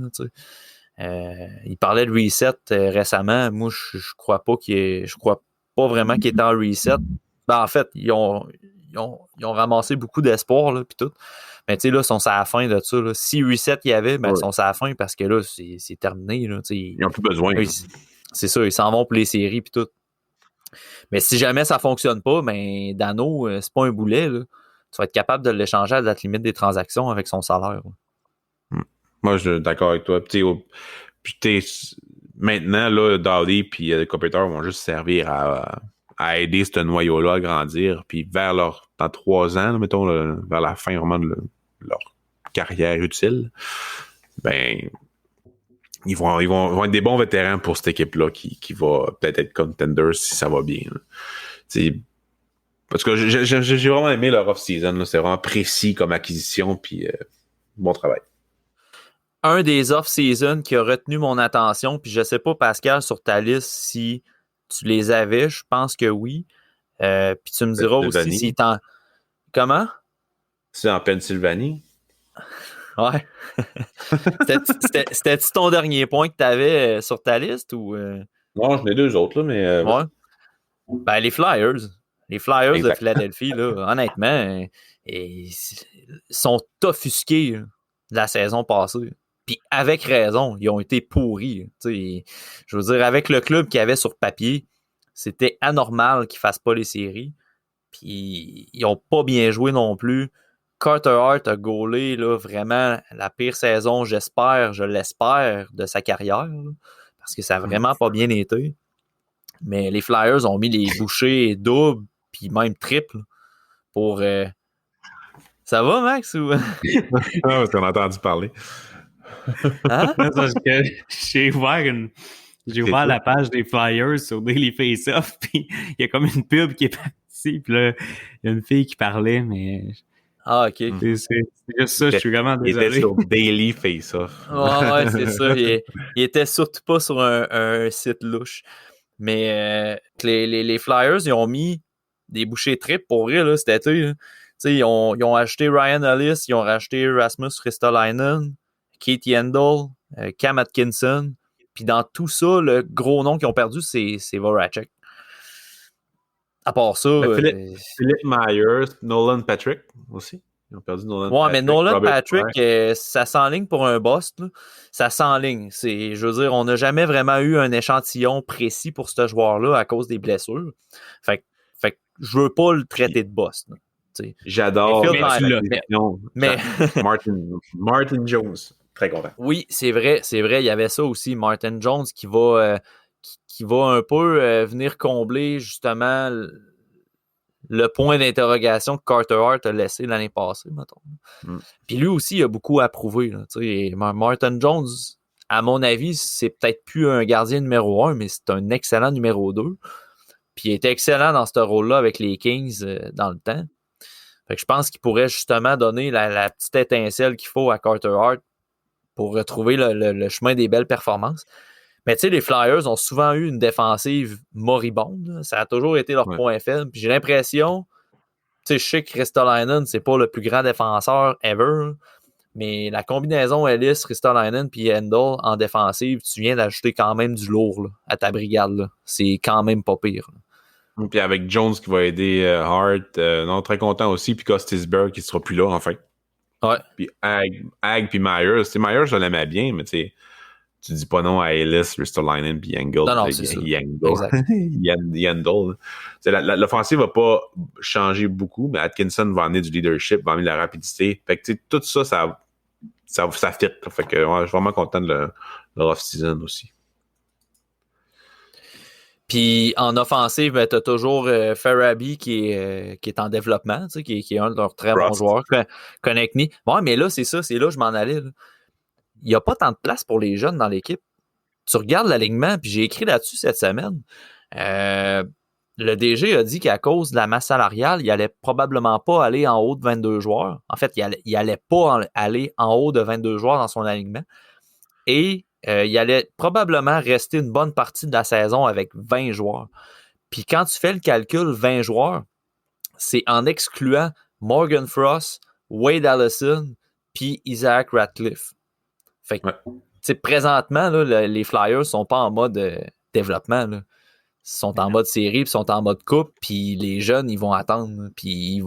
Il parlait de reset récemment. Moi, je crois pas je crois pas vraiment qu'il est en reset. Ben, en fait, ils ont ramassé beaucoup d'espoir, là, puis tout. Mais tu sais, là, ils sont à la fin de ça. Là. Si reset il y avait, ben, ils sont à la fin parce que là, c'est terminé. Là, ils n'ont plus besoin. C'est ça, ils s'en vont pour les séries, puis tout. Mais si jamais ça fonctionne pas, ben, Dano, c'est pas un boulet. Là. Tu vas être capable de l'échanger à la date limite des transactions avec son salaire. Là. Moi, je suis d'accord avec toi. Maintenant, là, Doughty et Kopitar vont juste servir à aider ce noyau-là à grandir. Puis dans 3 ans, là, mettons, vers la fin vraiment de leur carrière utile, ben, ils vont être des bons vétérans pour cette équipe-là qui va peut-être être contender si ça va bien. Parce que j'ai vraiment aimé leur off-season. Là. C'est vraiment précis comme acquisition. Puis bon travail. Un des off-season qui a retenu mon attention, puis je sais pas, Pascal, sur ta liste, si tu les avais, je pense que oui. Puis tu me diras aussi si t'en... Comment? C'est en Pennsylvanie? Ouais. C'était-tu ton dernier point que tu avais sur ta liste ou... Non, j'en ai 2 autres, là, mais... Ouais. Ben, les Flyers. Les Flyers exact. de Philadelphie, là, honnêtement, ils sont offusqués de la saison passée. Puis avec raison, ils ont été pourris. Je veux dire, avec le club qu'il y avait sur papier, c'était anormal qu'ils ne fassent pas les séries. Puis ils n'ont pas bien joué non plus. Carter Hart a gaulé là, vraiment la pire saison, je l'espère, de sa carrière. Là, parce que ça n'a vraiment pas bien été. Mais les Flyers ont mis les bouchées doubles, puis même triples, pour... Ça va, Max? Ou... parce qu'on a entendu parler. Hein? Parce que j'ai ouvert la page des Flyers sur Daily Face-Off, puis il y a comme une pub qui est partie, puis là, il y a une fille qui parlait, mais... Ah, OK. C'est juste ça, je suis vraiment désolé. Il était sur Daily Face-Off. Ouais, c'est ça. Il était surtout pas sur un site louche. Mais les Flyers, ils ont mis des bouchées triples pour rire, là, cet été. Là. Ils ont acheté Ryan Ellis, ils ont racheté Rasmus Ristolainen, Keith Yandel, Cam Atkinson. Puis dans tout ça, le gros nom qu'ils ont perdu, c'est Voracek. À part ça... Philippe Myers, Nolan Patrick aussi. Ils ont perdu Nolan Patrick. Ouais, mais Nolan Robert Patrick, ça s'enligne pour un bust. Là. Ça s'enligne. Je veux dire, on n'a jamais vraiment eu un échantillon précis pour ce joueur-là à cause des blessures. Fait que je veux pas le traiter de bust. Là, j'adore. Mais Martin Jones. Très content. Oui, c'est vrai. Il y avait ça aussi. Martin Jones qui va un peu venir combler justement le point d'interrogation que Carter Hart a laissé l'année passée, mettons. Puis lui aussi, il a beaucoup à prouver. Là, Martin Jones, à mon avis, c'est peut-être plus un gardien numéro 1, mais c'est un excellent numéro 2. Puis il était excellent dans ce rôle-là avec les Kings dans le temps. Fait que je pense qu'il pourrait justement donner la petite étincelle qu'il faut à Carter Hart pour retrouver le chemin des belles performances. Mais tu sais, les Flyers ont souvent eu une défensive moribonde. Là. Ça a toujours été leur point faible. Puis j'ai l'impression, tu sais, je sais que Ristolainen, c'est pas le plus grand défenseur ever, mais la combinaison Ellis, Ristolainen puis Handel en défensive, tu viens d'ajouter quand même du lourd là, à ta brigade. Là. C'est quand même pas pire. Là. Puis avec Jones qui va aider Hart, non, très content aussi, puis Kostisberg qui sera plus là, enfin. Ouais. Puis Ag puis Myers. Tu sais, Myers, je l'aimais bien, mais tu sais, tu dis pas non à Ellis, Ristolainen puis Yandel. Non, c'est ça. Yandel. L'offensive va pas changer beaucoup, mais Atkinson va amener du leadership, va amener de la rapidité. Fait que tu sais, tout ça fit. Fait que ouais, je suis vraiment content de leur off-season aussi. Puis en offensive, ben, tu as toujours Farabee qui est en développement, tu sais, qui est un de leurs très bons joueurs. Konechny. Ouais, mais là, c'est ça, c'est là que je m'en allais. Là. Il n'y a pas tant de place pour les jeunes dans l'équipe. Tu regardes l'alignement, puis j'ai écrit là-dessus cette semaine. Le DG a dit qu'à cause de la masse salariale, il allait probablement pas aller en haut de 22 joueurs. En fait, il allait pas aller en haut de 22 joueurs dans son alignement. Et il allait probablement rester une bonne partie de la saison avec 20 joueurs. Puis quand tu fais le calcul 20 joueurs, c'est en excluant Morgan Frost, Wade Allison, puis Isaac Ratcliffe. Fait que, présentement, là, les Flyers sont pas en mode développement. Là. Ils sont en mode série, puis sont en mode coupe, puis les jeunes, ils vont attendre. Puis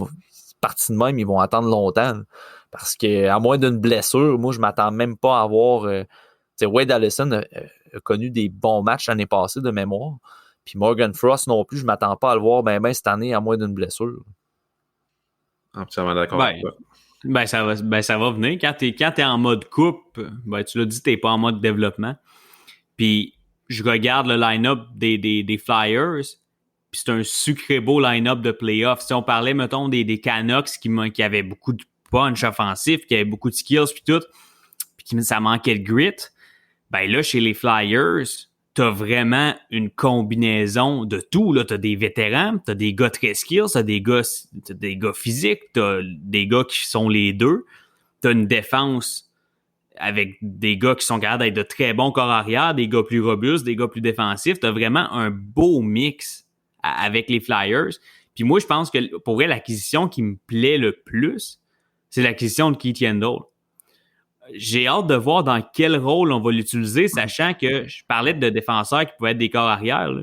partis de même, ils vont attendre longtemps. Là, parce que à moins d'une blessure, moi, je m'attends même pas à voir... Wade Allison a connu des bons matchs l'année passée de mémoire. Puis Morgan Frost non plus, je m'attends pas à le voir ben cette année, à moins d'une blessure. Absolument d'accord avec toi. Ça va venir. Quand t'es en mode coupe, tu l'as dit, t'es pas en mode développement. Puis je regarde le line-up des Flyers, puis c'est un sucré beau line-up de playoffs. Si on parlait, mettons, des Canucks qui avaient beaucoup de punch offensif, qui avaient beaucoup de skills, puis tout, puis ça manquait de grit, ben là, chez les Flyers, t'as vraiment une combinaison de tout. Là, t'as des vétérans, t'as des gars très skills, t'as des gars physiques, t'as des gars qui sont les deux. T'as une défense avec des gars qui sont capables d'être de très bons corps arrière, des gars plus robustes, des gars plus défensifs. T'as vraiment un beau mix avec les Flyers. Puis moi, je pense que pour vrai, l'acquisition qui me plaît le plus, c'est l'acquisition de Keith Yandel. J'ai hâte de voir dans quel rôle on va l'utiliser, sachant que je parlais de défenseurs qui pouvaient être des corps arrière. Là.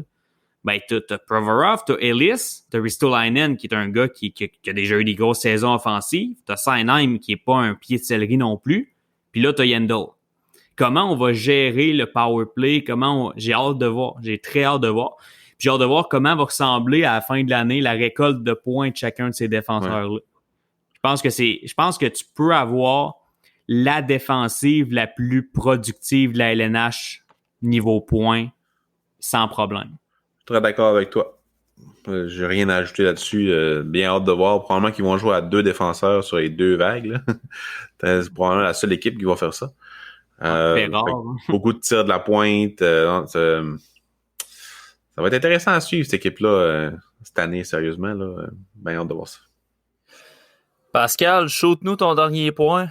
Ben, t'as Provorov, t'as Ellis, t'as Ristolainen, qui est un gars qui a déjà eu des grosses saisons offensives, t'as Sainheim, qui est pas un pied de céleri non plus, puis là, t'as Yandel. Comment on va gérer le power play? J'ai hâte de voir. J'ai très hâte de voir. Puis j'ai hâte de voir comment va ressembler à la fin de l'année la récolte de points de chacun de ces défenseurs-là. Ouais. Je pense que tu peux avoir la défensive la plus productive de la LNH niveau points sans problème. Très d'accord avec toi. J'ai rien à ajouter là-dessus. Bien hâte de voir. Probablement qu'ils vont jouer à 2 défenseurs sur les 2 vagues. Là. C'est probablement la seule équipe qui va faire ça. Beaucoup de tirs de la pointe. Ça va être intéressant à suivre, cette équipe-là, cette année, sérieusement. Là. Bien hâte de voir ça. Pascal, shoot-nous ton dernier point.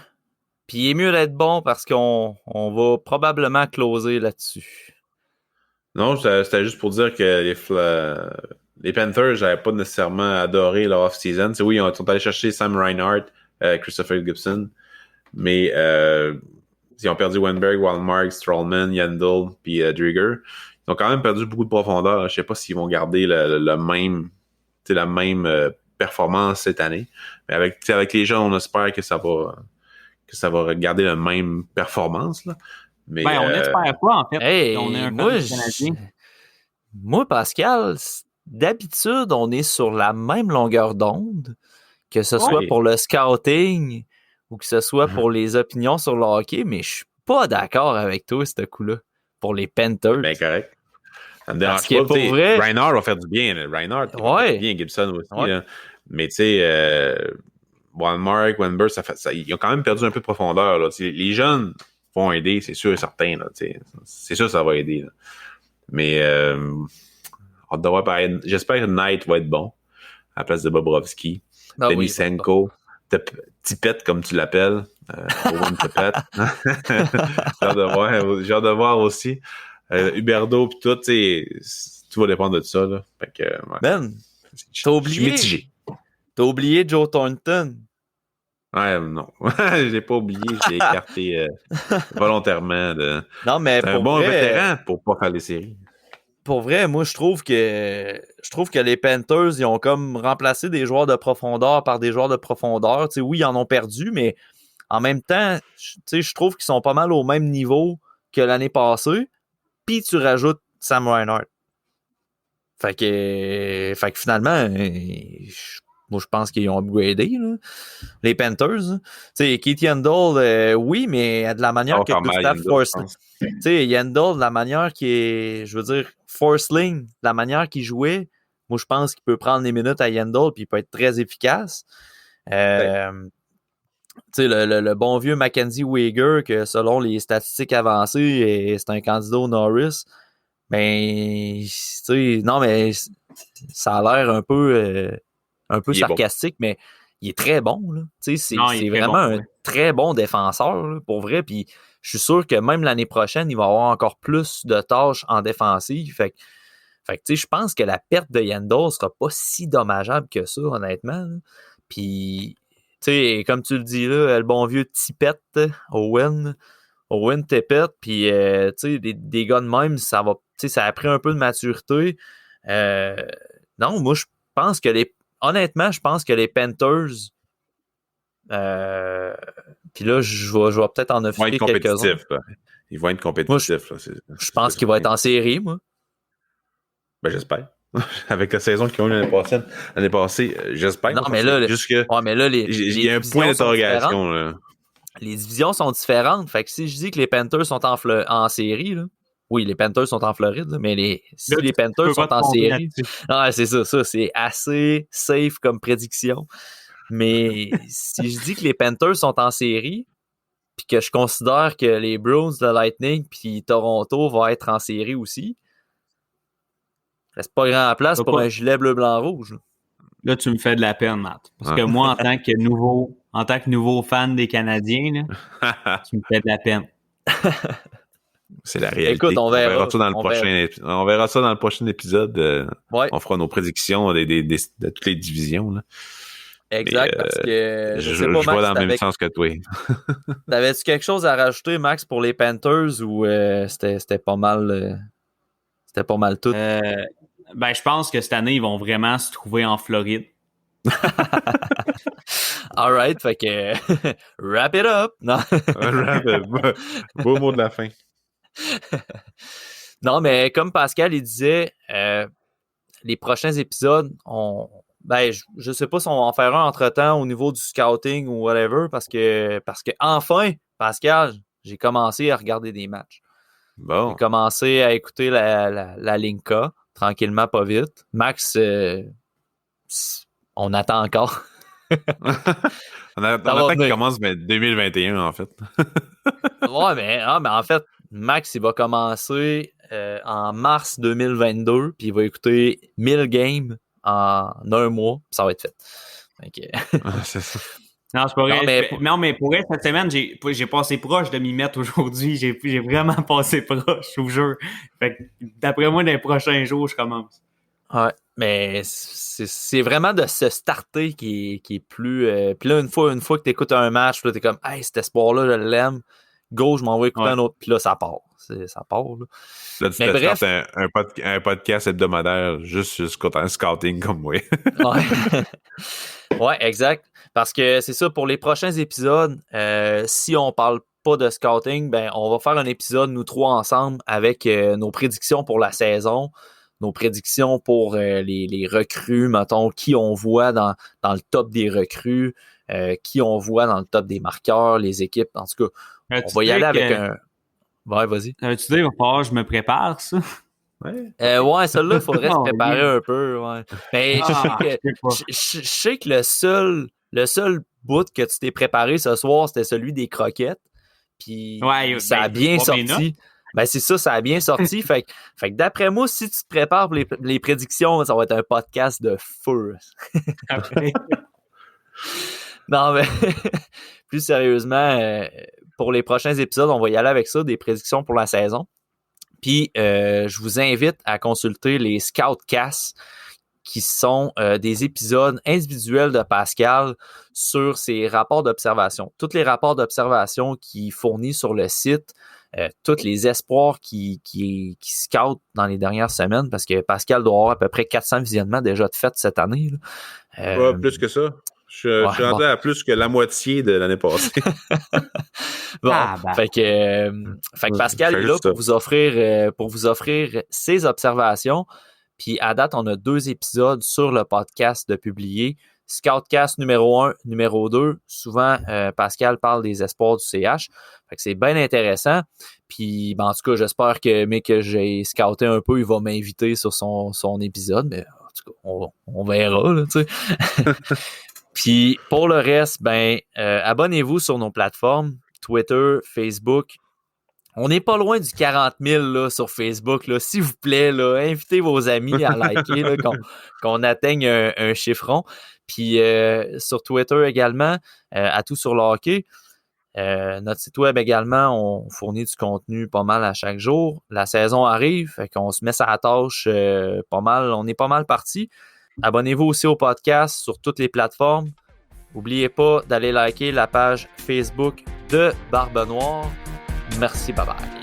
Puis il est mieux d'être bon parce qu'on va probablement closer là-dessus. Non, c'était juste pour dire que les Panthers, j'avais pas nécessairement adoré leur off-season. C'est oui, ils sont allés chercher Sam Reinhart, Christopher Gibson, mais ils ont perdu Wenberg, Wallmark, Strollman, Yandel, puis Drieger. Ils ont quand même perdu beaucoup de profondeur. Je sais pas s'ils vont garder la même performance cette année. Mais avec les gens, on espère que ça va garder la même performance. Là. Mais, on n'espère pas, en fait. Hey, on est moi, Pascal, d'habitude, on est sur la même longueur d'onde, que ce soit pour le scouting ou que ce soit pour les opinions sur le hockey, mais je suis pas d'accord avec toi, ce coup-là, pour les Panthers. Ben, correct. Ça me dérange pas. Pour vrai... Reinhardt va faire du bien. Reinhardt va faire du bien, Gibson aussi. Là. Mais tu sais... Walmart, Wenberg, ils ont quand même perdu un peu de profondeur. Là. Les jeunes vont aider, c'est sûr et certain. Là, c'est sûr que ça va aider. Là. Mais j'espère que Knight va être bon à la place de Bobrovsky. Denisenko, Tipette, comme tu l'appelles. Owen Tipette. J'ai hâte de voir aussi. Huberdeau pis tout, tout va dépendre de ça. Là. Fait que, ouais. Ben, Je suis mitigé. T'as oublié Joe Thornton. Ouais, non. Je l'ai pas oublié, je l'ai écarté volontairement. Non, mais c'est un bon vétéran pour pas faire les séries. Pour vrai, moi, je trouve que les Panthers, ils ont comme remplacé des joueurs de profondeur par des joueurs de profondeur. Tu sais, oui, ils en ont perdu, mais en même temps, je trouve qu'ils sont pas mal au même niveau que l'année passée. Puis tu rajoutes Sam Reinhart. Fait que finalement, moi, je pense qu'ils ont upgradé, là. Les Panthers. Tu sais, Keith Yandel, oui, mais de la manière que Gustav Forsling... Tu sais, Yandel, de la manière qui est... Je veux dire, Forsling, de la manière qu'il jouait, moi, je pense qu'il peut prendre des minutes à Yandel puis il peut être très efficace. Tu sais, le bon vieux Mackenzie Weegar, que selon les statistiques avancées, c'est un candidat au Norris. Mais, tu sais, non, mais ça a l'air un peu sarcastique, mais il est très bon, là. Tu sais, c'est vraiment un très bon défenseur, là, pour vrai. Puis je suis sûr que même l'année prochaine, il va avoir encore plus de tâches en défensive. Fait que tu sais, je pense que la perte de Yandel sera pas si dommageable que ça, honnêtement, là. Puis, tu sais, comme tu le dis là, le bon vieux Tipette, Owen Tipette, puis, tu sais, des gars de même, ça va, tu sais, ça a pris un peu de maturité. Non, moi, je pense que honnêtement, je pense que les Panthers, puis là, je vais peut-être en offrir quelques-uns. Ils vont être compétitifs. Je pense qu'ils vont être en série, moi. Ben, j'espère. Avec la saison qu'ils ont eu l'année passée, j'espère. Non, mais là, il y a un point d'interrogation. Là. Les divisions sont différentes. Fait que si je dis que les Panthers sont en série, là, oui, les Panthers sont en Floride, là, mais les Panthers sont en série, c'est ça, c'est assez safe comme prédiction. Mais si je dis que les Panthers sont en série, puis que je considère que les Bruins, le Lightning, puis Toronto vont être en série aussi, il reste pas grand place pour un gilet bleu-blanc-rouge. Là, tu me fais de la peine, Matt. Parce que moi, en tant que nouveau fan des Canadiens, là, tu me fais de la peine. C'est la réalité. Écoute, on verra ça dans le prochain épisode. On fera nos prédictions de toutes les divisions. Là. Exact, parce que je vois dans le même sens que toi. T'avais-tu quelque chose à rajouter, Max, pour les Panthers ou c'était pas mal tout? Ben, je pense que cette année, ils vont vraiment se trouver en Floride. All right, fait que wrap it up. Non. Wrap it. Beau mot de la fin. Non, mais comme Pascal, il disait, les prochains épisodes, je sais pas si on va en faire un entre-temps au niveau du scouting ou whatever, parce que enfin, Pascal, j'ai commencé à regarder des matchs. Bon. J'ai commencé à écouter la Linka, tranquillement, pas vite. Max, on attend encore. on attend qu'il commence 2021, en fait. Ouais, mais en fait, Max, il va commencer en mars 2022, puis il va écouter 1000 games en un mois, puis ça va être fait. Okay. C'est ça. Non, c'est pas vrai. Non, mais pour elle, cette semaine, j'ai passé proche de m'y mettre aujourd'hui. J'ai vraiment passé proche, je vous jure. Fait que, d'après moi, dans les prochains jours, je commence. Ouais, mais c'est vraiment de se starter qui est plus... puis là, une fois que tu écoutes un match, là, t'es comme « Hey, cet espoir-là, je l'aime. Go, je m'en vais écouter un autre. » Puis là, ça part. Ça part, là. Là, tu te startes un podcast hebdomadaire juste sur un scouting comme moi. Ouais, exact. Parce que c'est ça, pour les prochains épisodes, si on parle pas de scouting, ben on va faire un épisode, nous trois ensemble, avec nos prédictions pour la saison, nos prédictions pour les recrues, mettons, qui on voit dans le top des recrues, qui on voit dans le top des marqueurs, les équipes. En tout cas, on va y aller avec un... Ouais, vas-y. Tu dis, il va falloir que je me prépare, ça? Ouais, celle-là, il faudrait se préparer un peu. Ouais. Mais je sais que le seul bout que tu t'es préparé ce soir, c'était celui des croquettes. Puis ça a bien sorti. Ben c'est ça a bien sorti. fait que d'après moi, si tu te prépares pour les prédictions, ça va être un podcast de feu. Non, mais plus sérieusement, pour les prochains épisodes, on va y aller avec ça, des prédictions pour la saison. Puis, je vous invite à consulter les Scoutcasts, qui sont des épisodes individuels de Pascal sur ses rapports d'observation. Tous les rapports d'observation qu'il fournit sur le site, tous les espoirs qu'il scout dans les dernières semaines, parce que Pascal doit avoir à peu près 400 visionnements déjà de fait cette année. Pas plus que ça. Je suis rentré à plus que la moitié de l'année passée. Bon, fait que Pascal est là pour vous offrir ses observations. Puis à date, on a 2 épisodes sur le podcast de publier. Scoutcast numéro 1, numéro 2. Souvent, Pascal parle des espoirs du CH. Fait que c'est bien intéressant. Puis, en tout cas, j'espère que j'ai scouté un peu, il va m'inviter sur son épisode. Mais en tout cas, on verra, là, tu sais. Puis, pour le reste, abonnez-vous sur nos plateformes, Twitter, Facebook. On n'est pas loin du 40 000 là, sur Facebook. Là. S'il vous plaît, là, invitez vos amis à liker, là, qu'on atteigne un chiffron. Puis sur Twitter également, à tout sur le hockey. Notre site web également, on fournit du contenu pas mal à chaque jour. La saison arrive, fait qu'on se met à la tâche pas mal. On est pas mal parti. Abonnez-vous aussi au podcast sur toutes les plateformes. N'oubliez pas d'aller liker la page Facebook de Barbe Noire. Merci, bye bye.